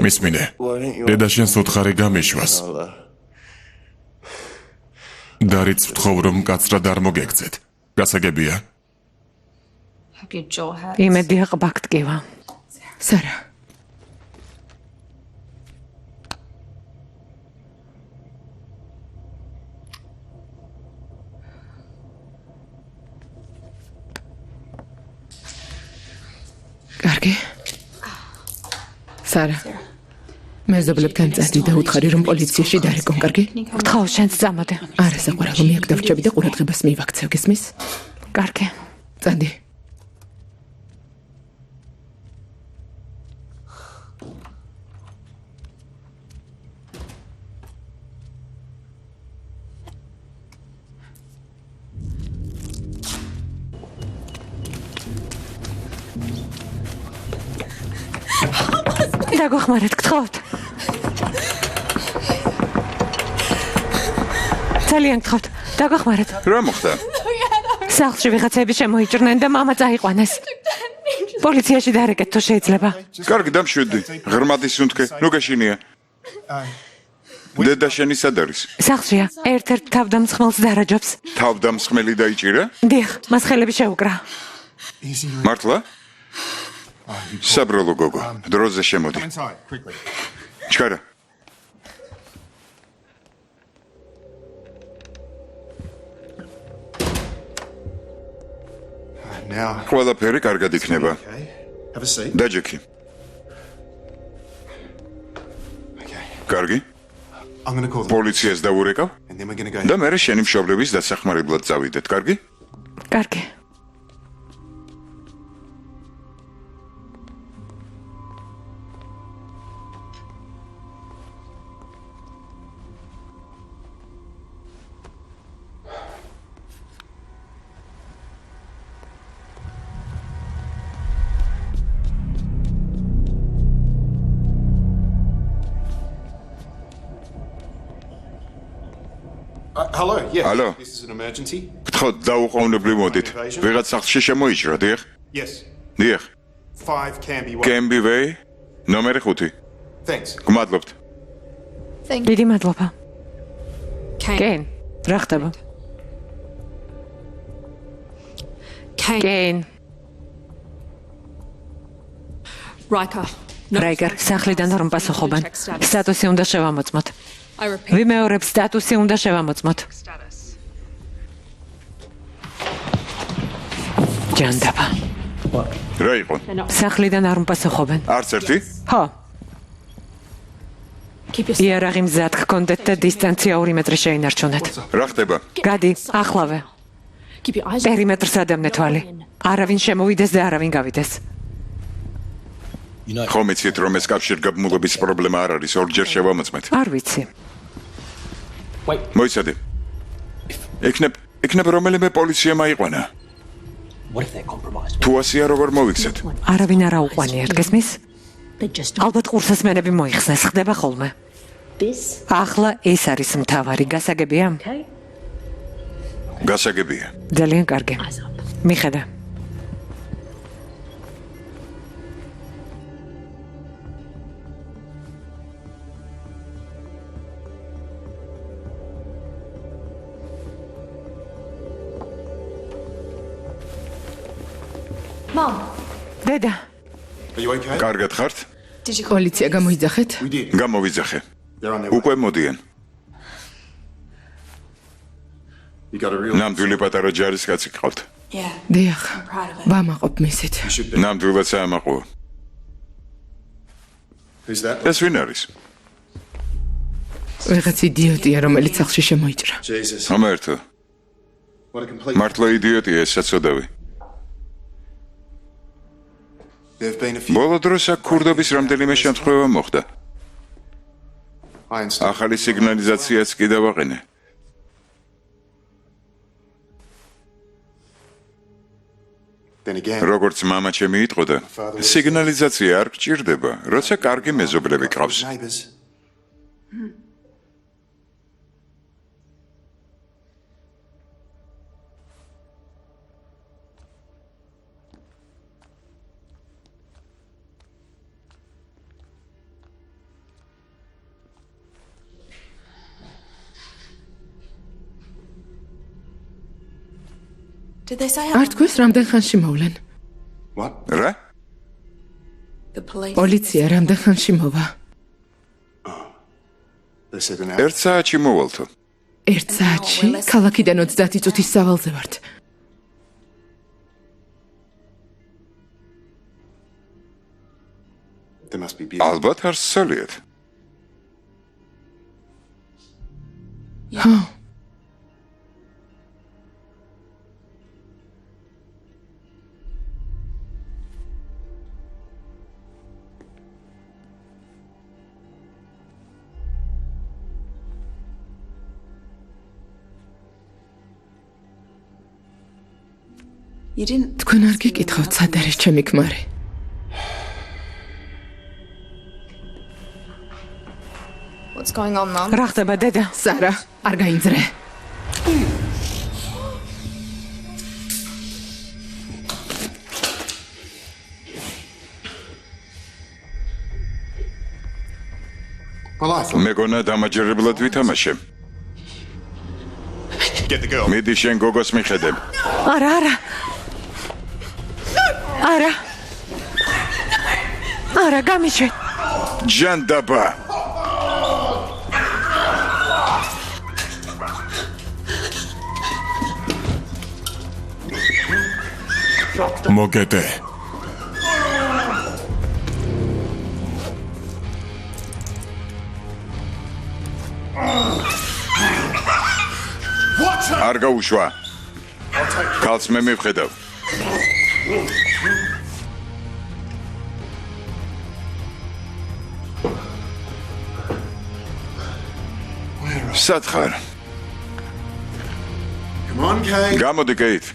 მისმინე. დედა შენს უთხარი გამიშვას. დარიც ვთხოვ რომ მკაცრად არ მოგექცეთ. გასაგებია? Hope your jaw hurts. იმედია ყბაკ ტკივა. სარა. კარგი. სარა. მეზობლებთან წადი და უთხარი რომ პოლიციაში დარეკონ, კარგი? გთხოვ შენს წამოდე. არა საყვარელო, მე აქ დავრჩები და ყურადღებას მივაქცევ, გესმის? კარგი. წადი. დაგახმარეთ, გთხოვთ. ძალიან გთხოვთ, დაგახმარეთ. რა მოხდა? სახლში ვიღაცები შემოიჭრნენ და მამა წაიყვანეს. პოლიციაში დარეკეთ თუ შეიძლება. კარგი, დამშვიდი. ღრმადი სუნთქე. ნუ გაშინია. დედა შენი სად არის? სახლშია, ერთ-ერთ თავდამსხმელს დარაჯობს. თავდამსხმელი დაიჭირა? დიახ, მას ხელები შეუკრა. მართლა? საბრალო გოგო, დროზე შემოდი. Inside, quickly. ჩქარა. Now, ყველაფერი კარგად იქნება. okay. Have a seat. დაჯექი. Okay. კარგი? I'm going to call them. პოლიციას დაურეკავ And then we're going to go. და მე შენი მშობლების დასახმარებლად წავიდეთ, კარგი? კარგი. Hello, yes. Hello. This is an emergency. გთხოვთ, დაუყოვნებლივ მოდით. ვიღაც სახლში შემოიჭრა, დიახ? Yes. დიახ. 5 Canby Way. Canby Way, ნომერი 5. Thanks. გმადლობთ. დიდი მადლობა. Kane. კენ, რა ხდება? Kane. კენ, Riker. No. რაიგარ, სახლიდან რომ პასუხობენ. სტატუსი უნდა შევამოწმოთ. I repeat. ვიმეორებ, სტატუსი უნდა შევამოწმოთ. ჯანდაბა. რა იყო? სახლიდან არ პასუხობენ. არც ერთი? ხო, Keep your იარაღი მზად გქონდეთ და დისტანცია 2 მეტრი შეინარჩუნეთ. რა ხდება? გადი, ახლავე. keep your eyes პერიმეტრს ადევნე თვალი. არავინ შემოვიდეს და არავინ გავიდეს. ხომ იცით რომ ეს კავშირგაბმულობის პრობლემა არ არის, ორჯერ შევამოწმეთ. არ ვიცი. მოიცადე. იქნებ რომელიმე პოლიცია მაიყვანა. What if they're compromised? თუ ასია როგორ მოვიქცეთ? არავინ არ აუყვანიათ, გესმის? They just ალბათ ყურსასმენები მოიხსნეს, ხდება ხოლმე. this. ახლა ეს არის მთავარი, გასაგებია? Okay. გასაგებია. ძალიან კარგი. Eyes up. მიხედა. Mom, დედა, Are you okay? კარგად ხართ? did you პოლიცია გამოიძახეთ? We did. გამოვიძახე. They're on their way. უკვე მოდიან. You got a real. ნამდვილი პატარა ჯარისკაცი გყავთ. Yeah, დიახ, I'm proud of it. ვამაყობ მისით. You should be. ნამდვილად საამაყოა. Who's that? ეს ვინ არის? ვიღაც იდიოტია, რომელიც სახლში შემოიჭრა. Jesus. ამერთო. What a complete. მართლა იდიოტია ეს საწოდავი. There've been a few. ბოლო დროს აქ ქურდობის რამდენიმე შემთხვევა მოხდა. I installed. ახალი სიგნალიზაციაც კი დავაყენე. Then again. როგორც მამა ჩემი იტყოდა, სიგნალიზაცია არ გჭირდება, როცა კარგი მეზობლები ყავს. Neighbours. Did they say არ თქვის რამდენ ხანში მოვლენ? What? რა? the police? პოლიცია რამდენ ხანში მოვა? They said an hour. ერთ საათში მოვალთო. 1 საათში ქალაქიდან 30 წუთის სავალზე ვართ. There must be beauty. ალბათ არ სწორიათ. ხო, You didn't. თქვენ არ გიკითხავთ, სად არის ჩემი ქმარი? What's going on, Mom? რა ხდება დედა? სარა, არ გაინძრე. Well, I thought. მეგონა დამაჯერებლად ვითამაშე. Get the girl. მიდი შენ გოგოს მიხედებ. არა, არა. არა. არა, გამიშვე. ჯანდაბა. მოგეტე. არ გაუშვა. ქალს მე მივხედავ. სათხარ. Come on, Kate. გამოდი კეით.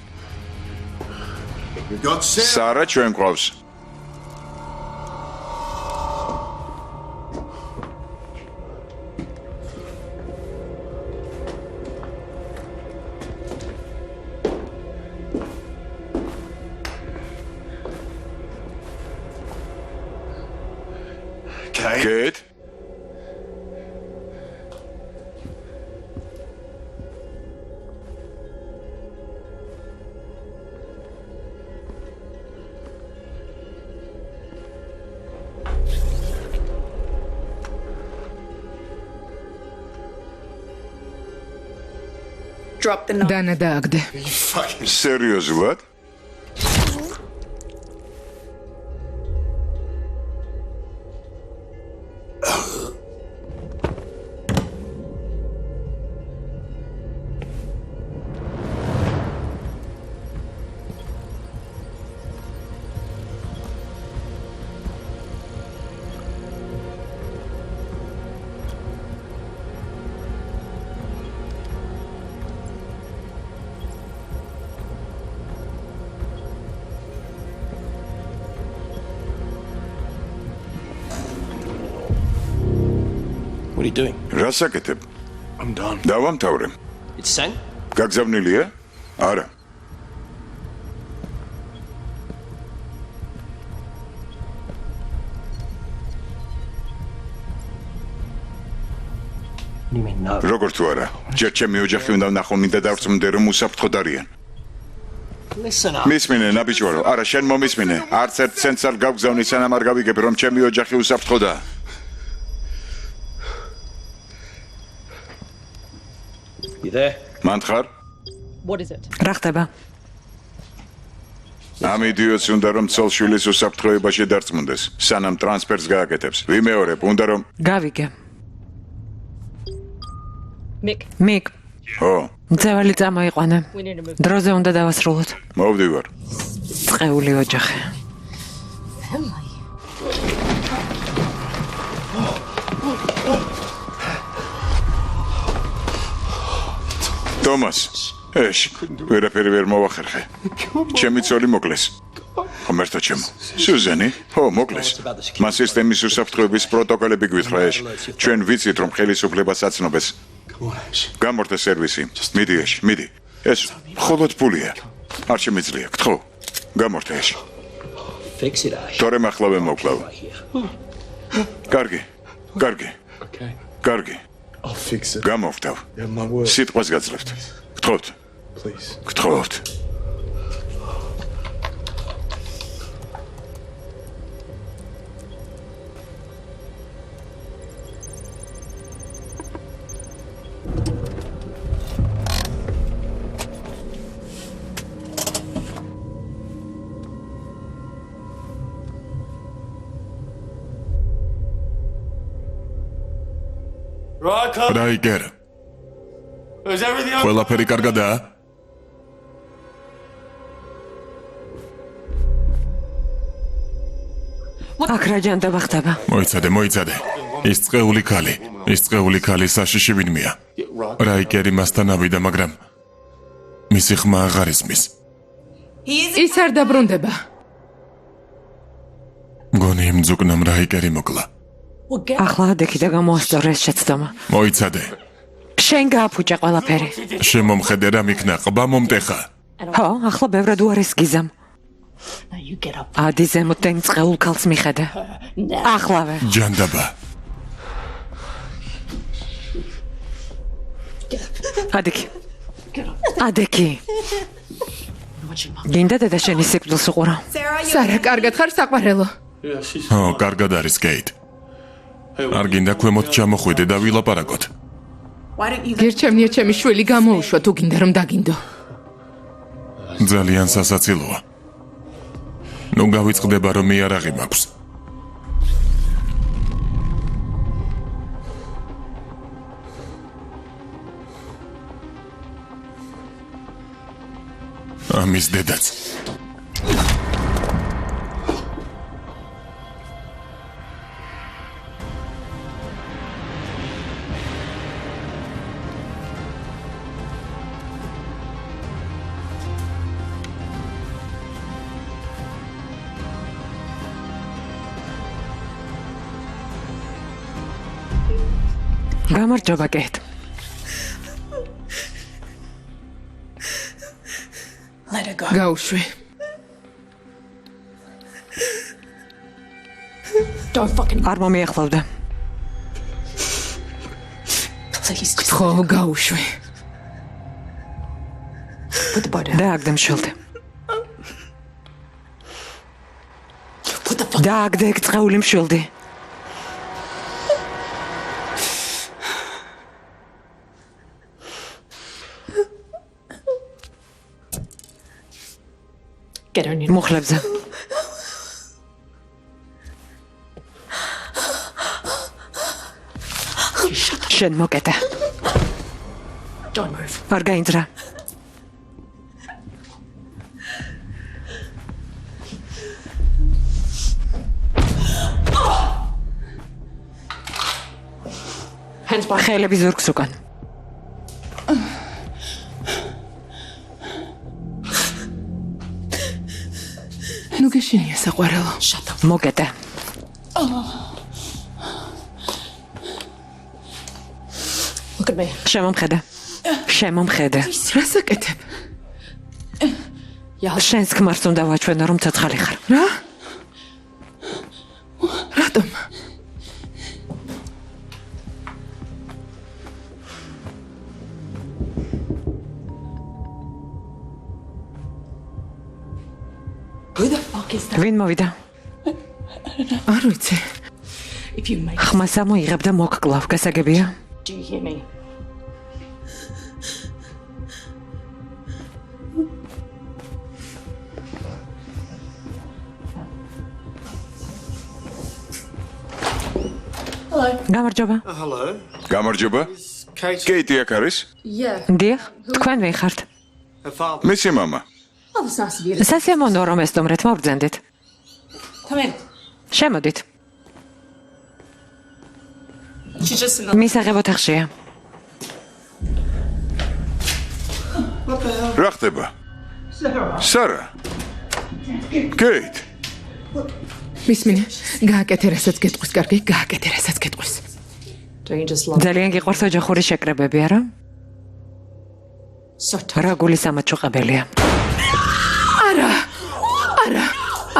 We've got Sarah. სარა ჩვენ გვყავს. Kate. კეით. Drop the knife. დანა დააგდე. You fucking. სერიოზულად? What are you doing? რას აკეთებ? I'm done. დავამთავრე. It's Sang? გაგზავნილია? არა. What do you mean, no? როგორ თუ არა? ჯერ ჩემი ოჯახი უნდა ვნახო, მინდა დავწმუნდე რომ უსაფრთხოდ არიან. Listen up. მისმინე ნაბიჯვარო, არა შენ მომისმინე. არც ერთ ცენტს არ გავგზავნი სანამ არ გავიგებ რომ ჩემი ოჯახი უსაფრთხოდაა. You there? მან ხარ? What is it? რა ხდება? ამ იდიოტს უნდა რომ ცოლშვილის უსაფრთხოებაში დარწმუნდეს, სანამ ტრანსფერს გააკეთებს. ვიმეორებ, უნდა რომ გავიგე. Mick, ო, მძევალი წამოიყვანე. we need to move. დროზე უნდა დავასრულოთ. მოვდივარ. წყეული ოჯახი. თომას, ეშ, ვერაფერი ვერ მოვახერხე. ჩემი ცოლი მოკლეს. ღმერთო ჩემო. სუზანი, ხო, მოკლეს. მას სისტემის უსაფრთხოების პროტოკოლები გვითხრა ეშ. ჩვენ ვიცით რომ ხელისუფლებას აცნობეს. გამორთე სერვისი. მიდი ეშ, მიდი. ეს მხოლოდ ფულია. არ შემიძლია, გთხოვ. გამორთე ეშ. Fix it, Ash. თორემ ახლავე მოკლავ. Right here. კარგი. კარგი. Okay. კარგი. I'll fix it. გამოვთავ. Yeah, my word. სიტყვას გაძლევთ. გთხოვთ. Please. გთხოვთ. Riker, რაიკერ, is everything okay? ყველაფერი კარგადაა? აქ რა ჯანდაბა ხდება? მოიცადე. ის წყეული ქალი საშიში ვინმეა. რაიკერი მასთან ავიდა, მაგრამ მისი ხმა აღარ ისმის. ის არ დაბრუნდება. მგონი იმ ძუკნამ რაიკერი მოკლა. ახლა ადექი და გამოასწორე ეს შეცდომა. მოიცადე. შენ გააფუჭე ყველაფერი. შემომხედე რა მიქნა, ყბა მომტეხა. ხო, ახლა ბევრად უარეს გიზამ. ადი ზემოთ იმ წყეულ ქალს მიხედე. ახლავე. ჯანდაბა. ადექი. გინდა დედა შენი სიკვდილს უყურა. სარა, კარგად ხარ საყვარელო? Yeah, she's. ო, კარგად არის, კეით. არ გინდა ქვემოთ ჩამოხვიდე და ვილაპარაკოთ. Why don't you გერჩემნია ჩემი შვილი გამოუშვა თუ გინდა რომ დაგინდო. ძალიან სასაცილოა. ნუ გავიწყდება რომ იარაღი მაქვს. ამის დედაც. გამარჯობა, კეით. let her go? გაუშვი. Don't fucking არ მომიახლოვდა. Please, just ხო, გაუშვი. put the boy down. დააგდე მშვილდე. Put the fuck. დააგდე ეგ წყეული მშვილდი. get her in your მუხლებზე. შენ მოკეტე. Don't move. არ გაინძრა. Hands behind. ხელები ზურგს უკან. ნუ გეშინია საყვარელო. მოკეტე. Look at me. შემომხედე. რას აკეთებ? შენს ქმარს უნდა ვაჩვენო რომ ცოცხალი ხარ. რა? რატომ? ვინ მოვიდა? არ ვიცი. ხმას ამოიღებ და მოგკლავ, გასაგებია? Do you hear me? გამარჯობა. Hello. გამარჯობა. Kate. კეიტი აქ არის? დიახ, თქვენ ვინ ხართ? Her father. მისი მამა. Oh, that's nice of you. სასიამოვნოა რომ ესტუმრეთ მობრძენდით. Come in. შემოდით. She's just in the... მისაღებ ოთახშია. რა ხდება? სარა. კეით. მისმინე, გააკეთე რასაც გეტყვის, კარგი, გააკეთე რასაც გეტყვის. Don't you just love... ძალიან გიყვარს ოჯახური შეკრებები, არა? So რა გულის ამაჩუყებელია. არა, არა,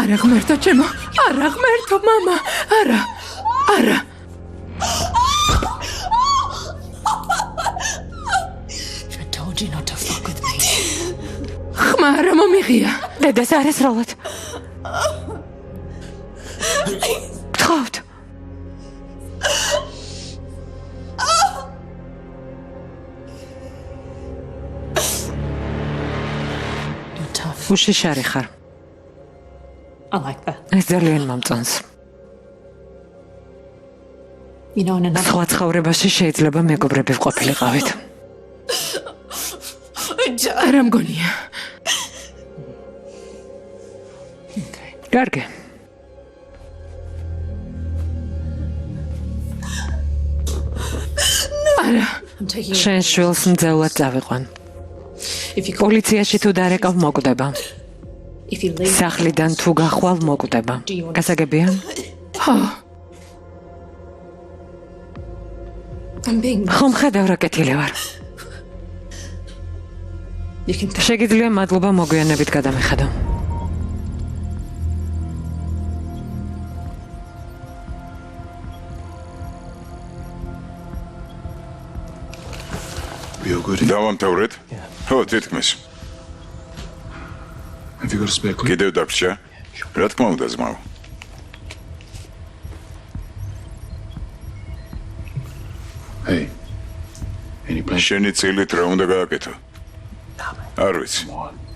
არა ღმერთო ჩემო, არა ღმერთო მამა, არა, არა. I told you not to fuck with me. ხმა არა მომიღია. დედას არ ესროლოთ. გთხოვთ. You're tough. უშიშარი ხარ. I like that. ეს ძალიან მომწონს. You know, in another... სხვა ცხოვრებაში შეიძლება მეგობრები ვყოფილიყავით. არა მგონია. კარგი. არა, I'm taking you... შენ შვილს მძევლად წავიყვან. If you... პოლიციაში თუ დარეკავ მოკვდება. If you leave... სახლიდან თუ გახვალ მოკვდება. გასაგებია? ხო, I'm being... ხომ ხედავ რა კეთილი ვარ. You can... შეგიძლია მადლობა მოგვიანებით გადამეხედო. დავამთავრეთ? ხო, თითქმის. Have you got a spare clip? კიდევ დაგჭა? რა თქმა უნდა, ზმაო. Hey. Any plans? შენი წილით რა უნდა გააკეთო? არ ვიცი.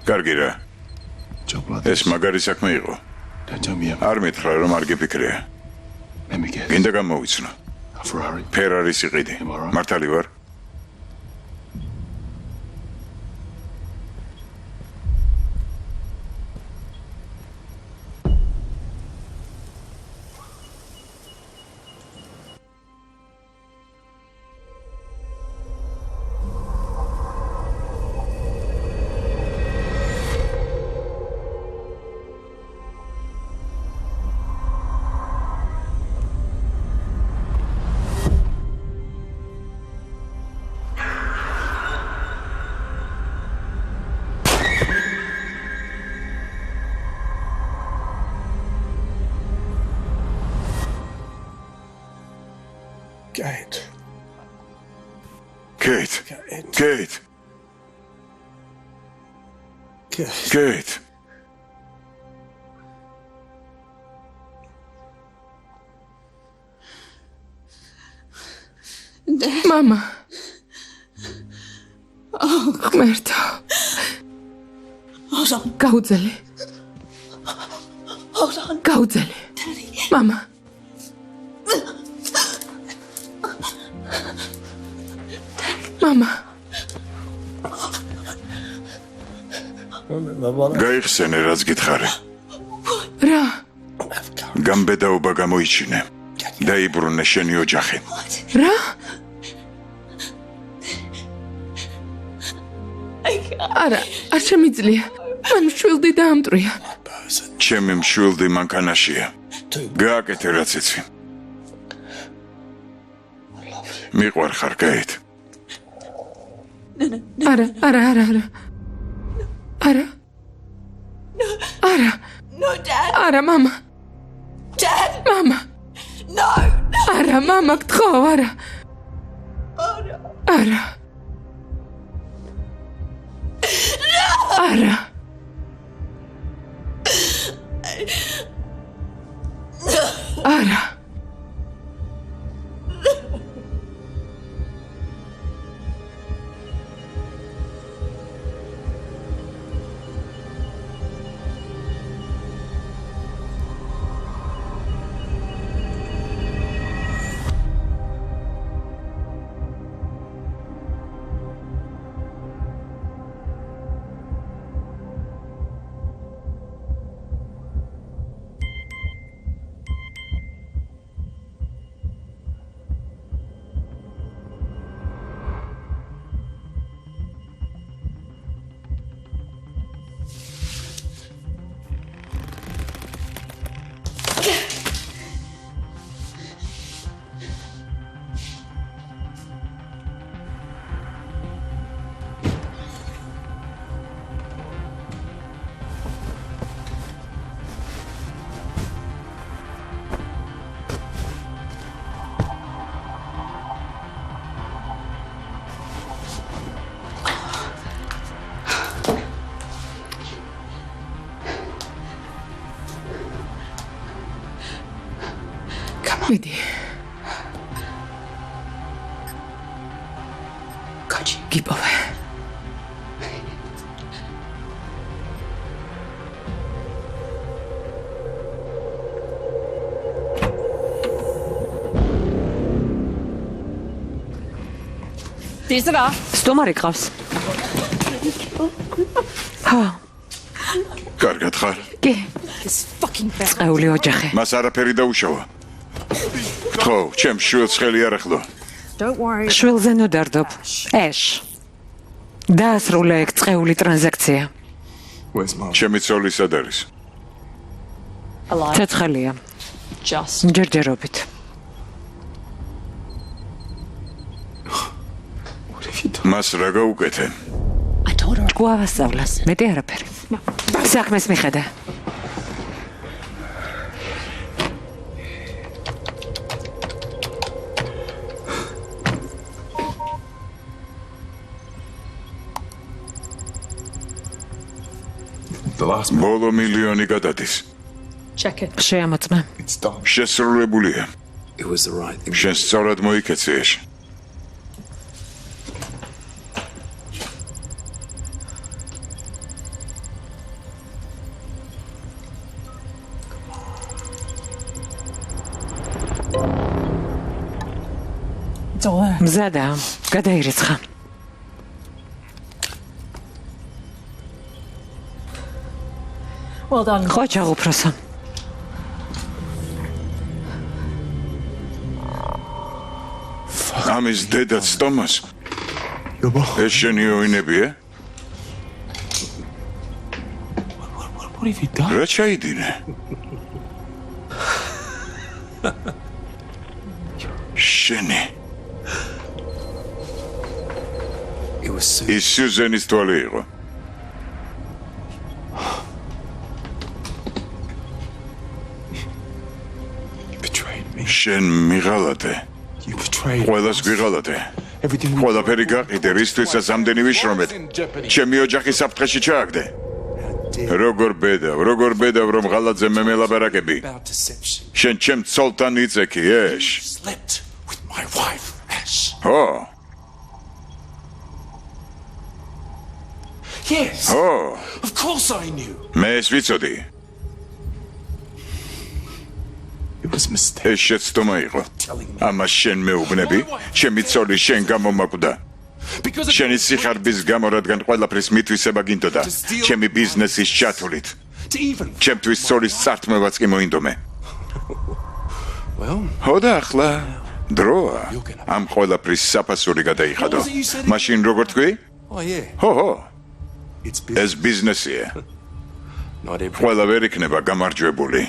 კარგი რა. Job like ეს მაგარი საქმე იყო. Don't tell me I'm არ მითხრა რომ არ გიფიქრია. Let me guess. გინდა გამოვიცნო. A Ferrari. ფერარის იყიდი. მართალი ვარ? Kate. კეით. კეით. კეით. მამა. ღმერთო. გაუძელი. გაუძელი. მამა. მამა. გაიხსენე რაც გითხარი. რა? გამბედაობა გამოიჩინე. დაიბრუნე შენი ოჯახი. რა? არა, არ შემიძლია. მან მშვილდი დაამტრია. ჩემი მშვილდი მანქანაშია. გააკეთე რაც იცი. მიყვარხარ, კეით. არა, არა, არა, არა. არა. არა. არა, მამა. მამა. არა, მამა, გთხოვ, არა. არა. არა. მიდი. Koji. გიპოვე. დიზრა. სტუმარი ყავს. კარგად ხარ? კი, This fucking bad. წეული ოჯახი. მას არაფერი დაუშავა. ხო, ჩემ შვილს ხელი არ ახლო. Don't worry. შვილზე ნუ დარდობ. ეშ. დაასრულე ეგ წეული ტრანზაქცია. ჩემი ცოლი სად არის? Alive. ცეცხლია. Just. ჯერჯერობით. მას რა გაუკეთე? I told her. ჭკუა ვასწავლას. მეტი არაფერი. საქმეს მიხედა. ბოლო მილიონი გადადის. Check it. შეამოწმე. შესრულებულია. It was the right thing. შენ სწორად მოიქეცე ეს. მზადა. გადაირიცხა. Well done. ხო ჩაღუფროსო. ამის დედაც ტომას. ეს შენი ოინებია? What have you done? რა ჩაიდინე? შენი. It was so ის სუზენის თვალი იყო. betrayed me. შენ მიღალატე. You betrayed me. ყველას გვიღალატე. Everything we ყველაფერი გაყიდე, რისთვისაც ამდენი ვიშრომეთ. ჩემი ოჯახი საფრთხეში ჩააგდე. როგორ ბედავ, რომ ღალატზე მე მელაპარაკები. about deception. შენ ჩემ ცოლთან იწექი, ეშ. Slept with my wife, Ash. ო, Yes. ო, Of course I knew. მე ეს ვიცოდი. It was a mistake. ეს შეცდომა იყო. Telling me. ამას შენ მეუბნები, ჩემი ცოლი შენ გამომაკვდა. Because of შენი სიხარბის გამო, რადგან ყველაფრის მითვისება გინდოდა. ჩემი ბიზნესის ჩათვლით. to even. ჩემთვის ცოლის წართმევაც კი მოინდომე. Well, ხო და ახლა დროა. ამ ყველაფრის საფასური გადაიხადო. მაშინ როგორ თქვი? oh yeah. ხო, It's business. ეს ბიზნესია. Not every. ყველა ვერ იქნება გამარჯვებული.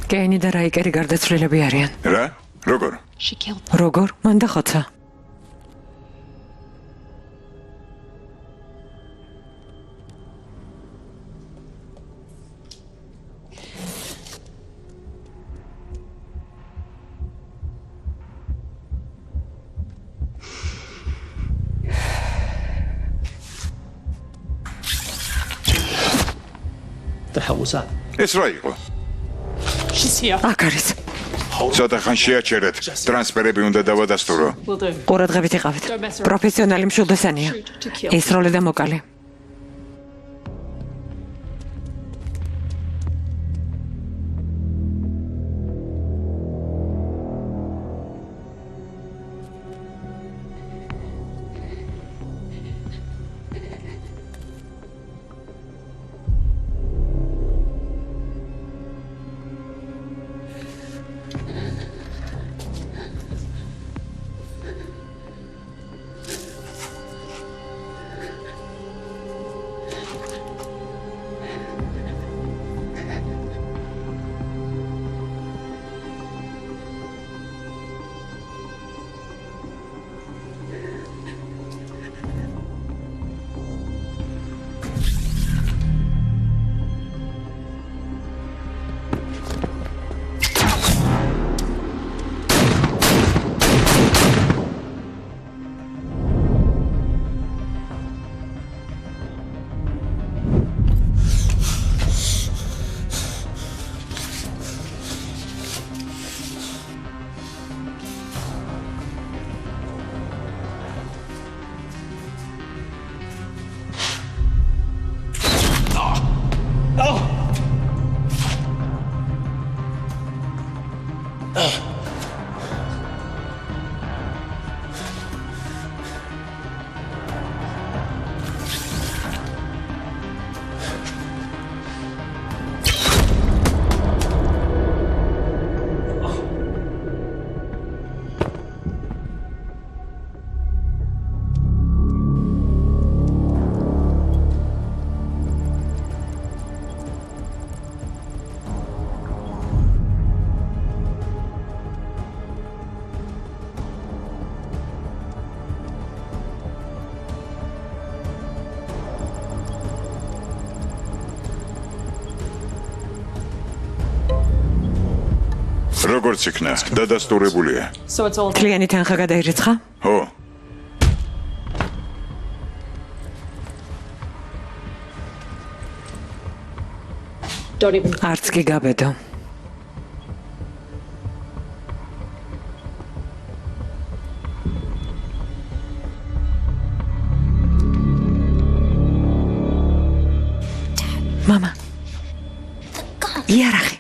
კეინი და რაიკერი გარდაცვლილები არიან. რა? როგორ? She killed როგორ? მან დახოცა. The hell was that? ეს რა იყო? She's here. აქ არის. ცოტა ხან შეაჩერეთ. ტრანსფერები უნდა დავადასტურო. Will do. ყურადღებით იყავით. პროფესიონალი მშულდესანია. ეს როლი და მოკალი. როგორც იქნა, დადასტურებულია. So it's all თლიანი თანხა გადაირიცხა? ხო. don't even. არც კი გაბედო. მამა. იარაღი.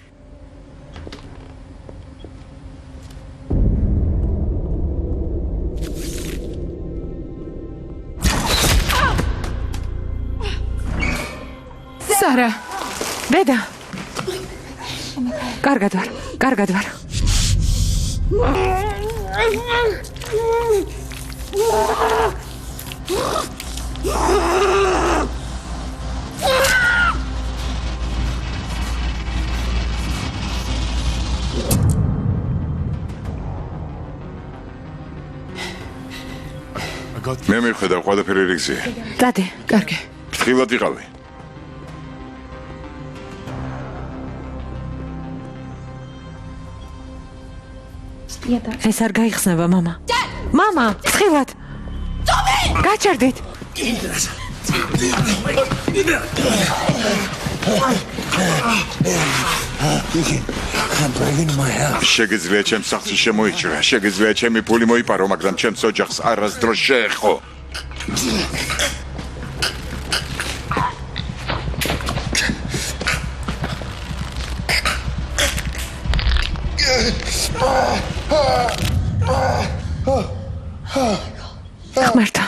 Sara. დედა. კარგად ვარ. მე მიხვედავ ყველაფერი რიგზია. დადე. კარგი. ფრთხილად იყავი. ეს არ გაიხსნება, მამა. მამა, ფრთხილად. გაჩერდით. შეგიძლია ჩემს სახლში შემოიჭრა, შეგიძლია ჩემი ფული მოიპარო, მაგრამ ჩემს ოჯახს არასდროს შეეხო. ღმერთო.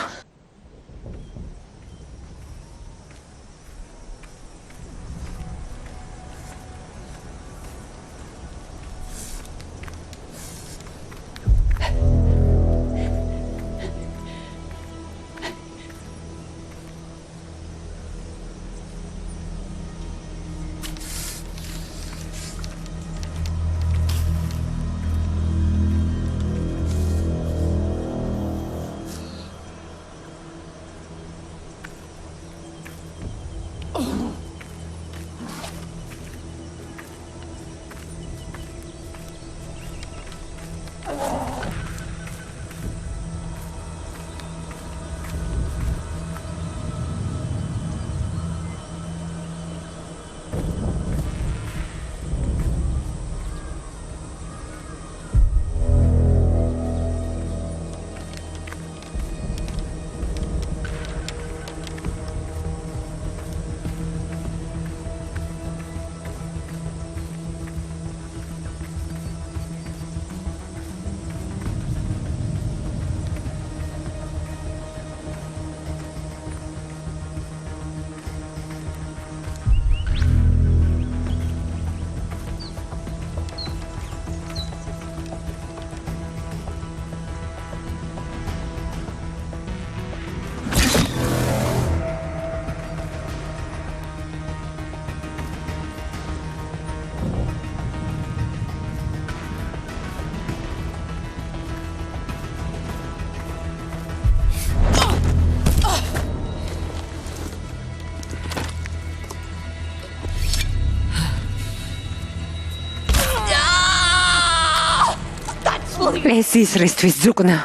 ეს ისრისთვის ზუკნა.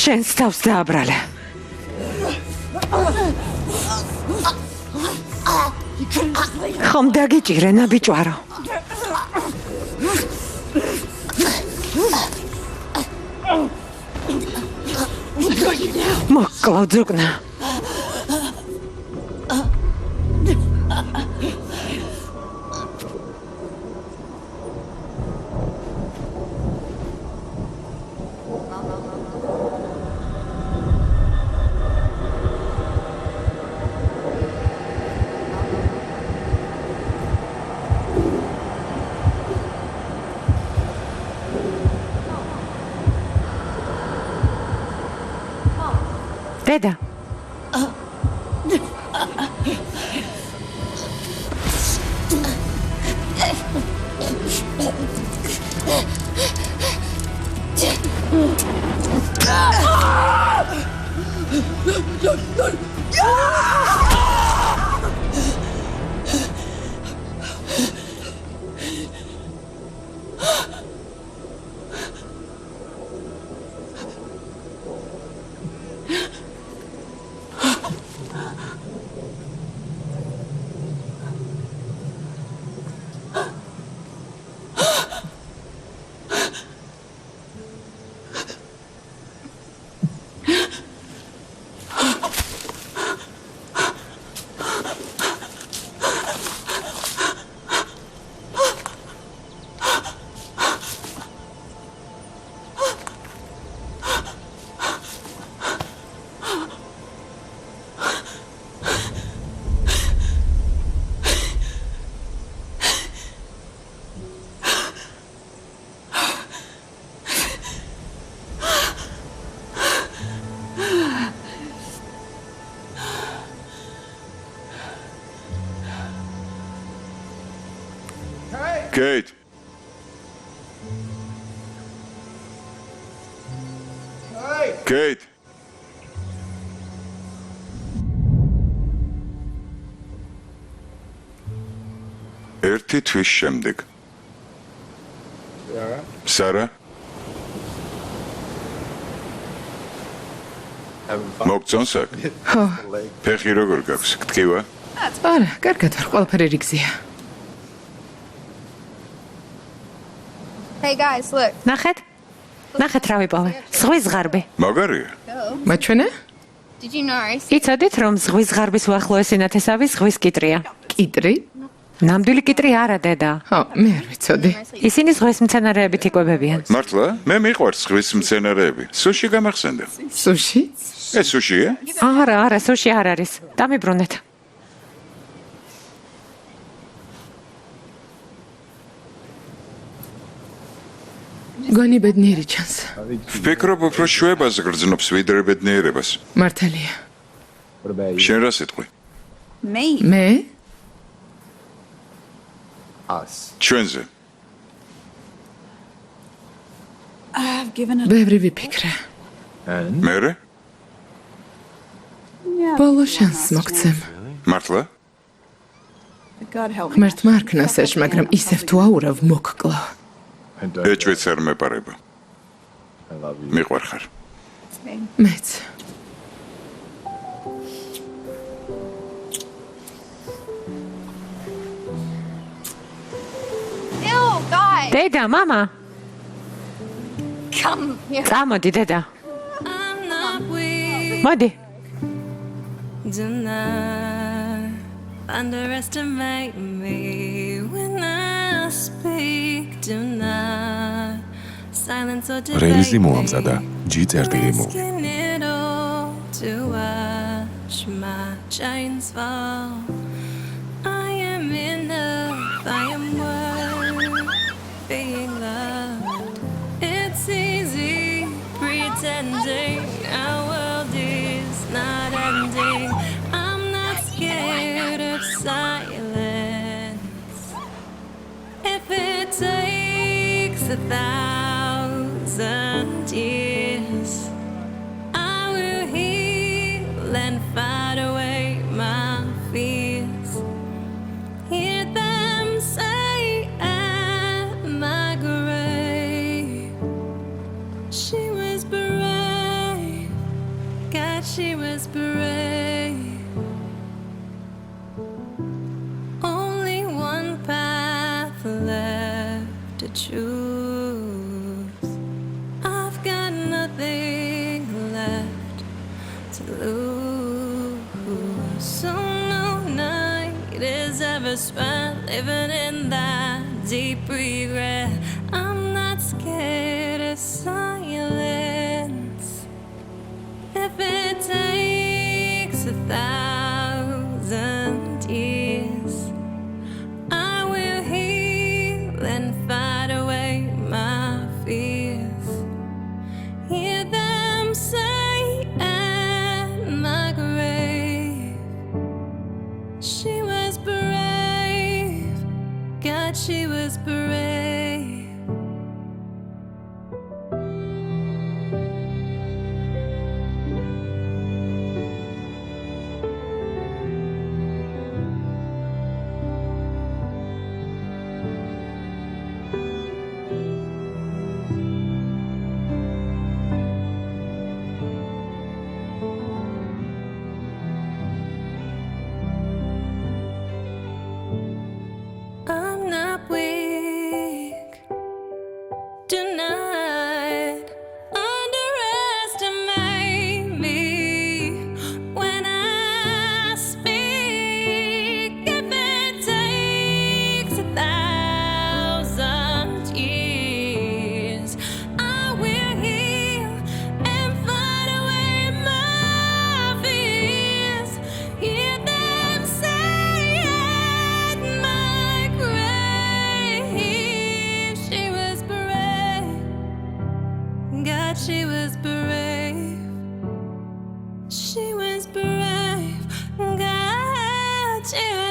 შენს თავს დააბრალე. ხომ დაგიჭირე ნაბიჭვარო. მოკლავ ზუკნა. დედა Kate. Kate. ერთი თვის შემდეგ. Sara. მოგწონს აქ? ხო. ფეხი როგორ გაქვს? გტკივა? არა, კარგად ვარ, ყველაფერი რიგზია. Hey guys, look. ნახეთ რა ვიპოვე. ზღვის ზღარბი. მაგარია. მაჩვენე? Did you know? იცოდით რომ ზღვის ზღარბის უახლოესი ნათესავი ზღვის კიტრია? კიტრი? ნამდვილი კიტრი არა დედა. ხო, მე არ ვიცოდი. ისინი ზღვის მცენარეებით იკვებებიან. მართლა? მე მიყვარს ზღვის მცენარეები. სუში გამახსენდა. სუში? ეს სუშია? არა, სუში არ არის. დამიბრუნეთ. გონი ბედნიერი ჩანს. ვფიქრობ უფრო შვებას გრძნობს ვიდრე ბედნიერებას. მართალია. შენ რა სიტყვი? მე? ჩვენზე. ბევრი ვიფიქრე. მერე? ბოლო შანსს მოგცემ. მართლა? ღმერთმა არ ქნასეშ, მაგრამ ისევ თუ აურავ მოგკლავ. ეჭვიც არ მეპარება. მიყვარ ხარ. მეც. დედა, მამა. Come here. წამოდი დედა. მოდი. Do not underestimate me when I speak. Do not silence or debate. რელიზი მოამზადა. ჯი წერტილი მოვი. Risking it all to watch my chains fall. I am enough. I am worth being loved. It's easy pretending our world is not ending. I'm not scared of silence. If it takes 1,000 years, I will heal and fight away my fears. Ooh, so no night is ever spent living in that deep regret. I'm not scared of silence. If it takes 1,000 years, I will heal and fight away my fears. Hear them say at my grave, she was brave, God, she was brave. I'm not weak. Do not underestimate me when I speak. If it takes 1,000 years, I will heal and fight away my fears. Hear them say at my grave, she was brave, God, she was brave. She was brave, God, she was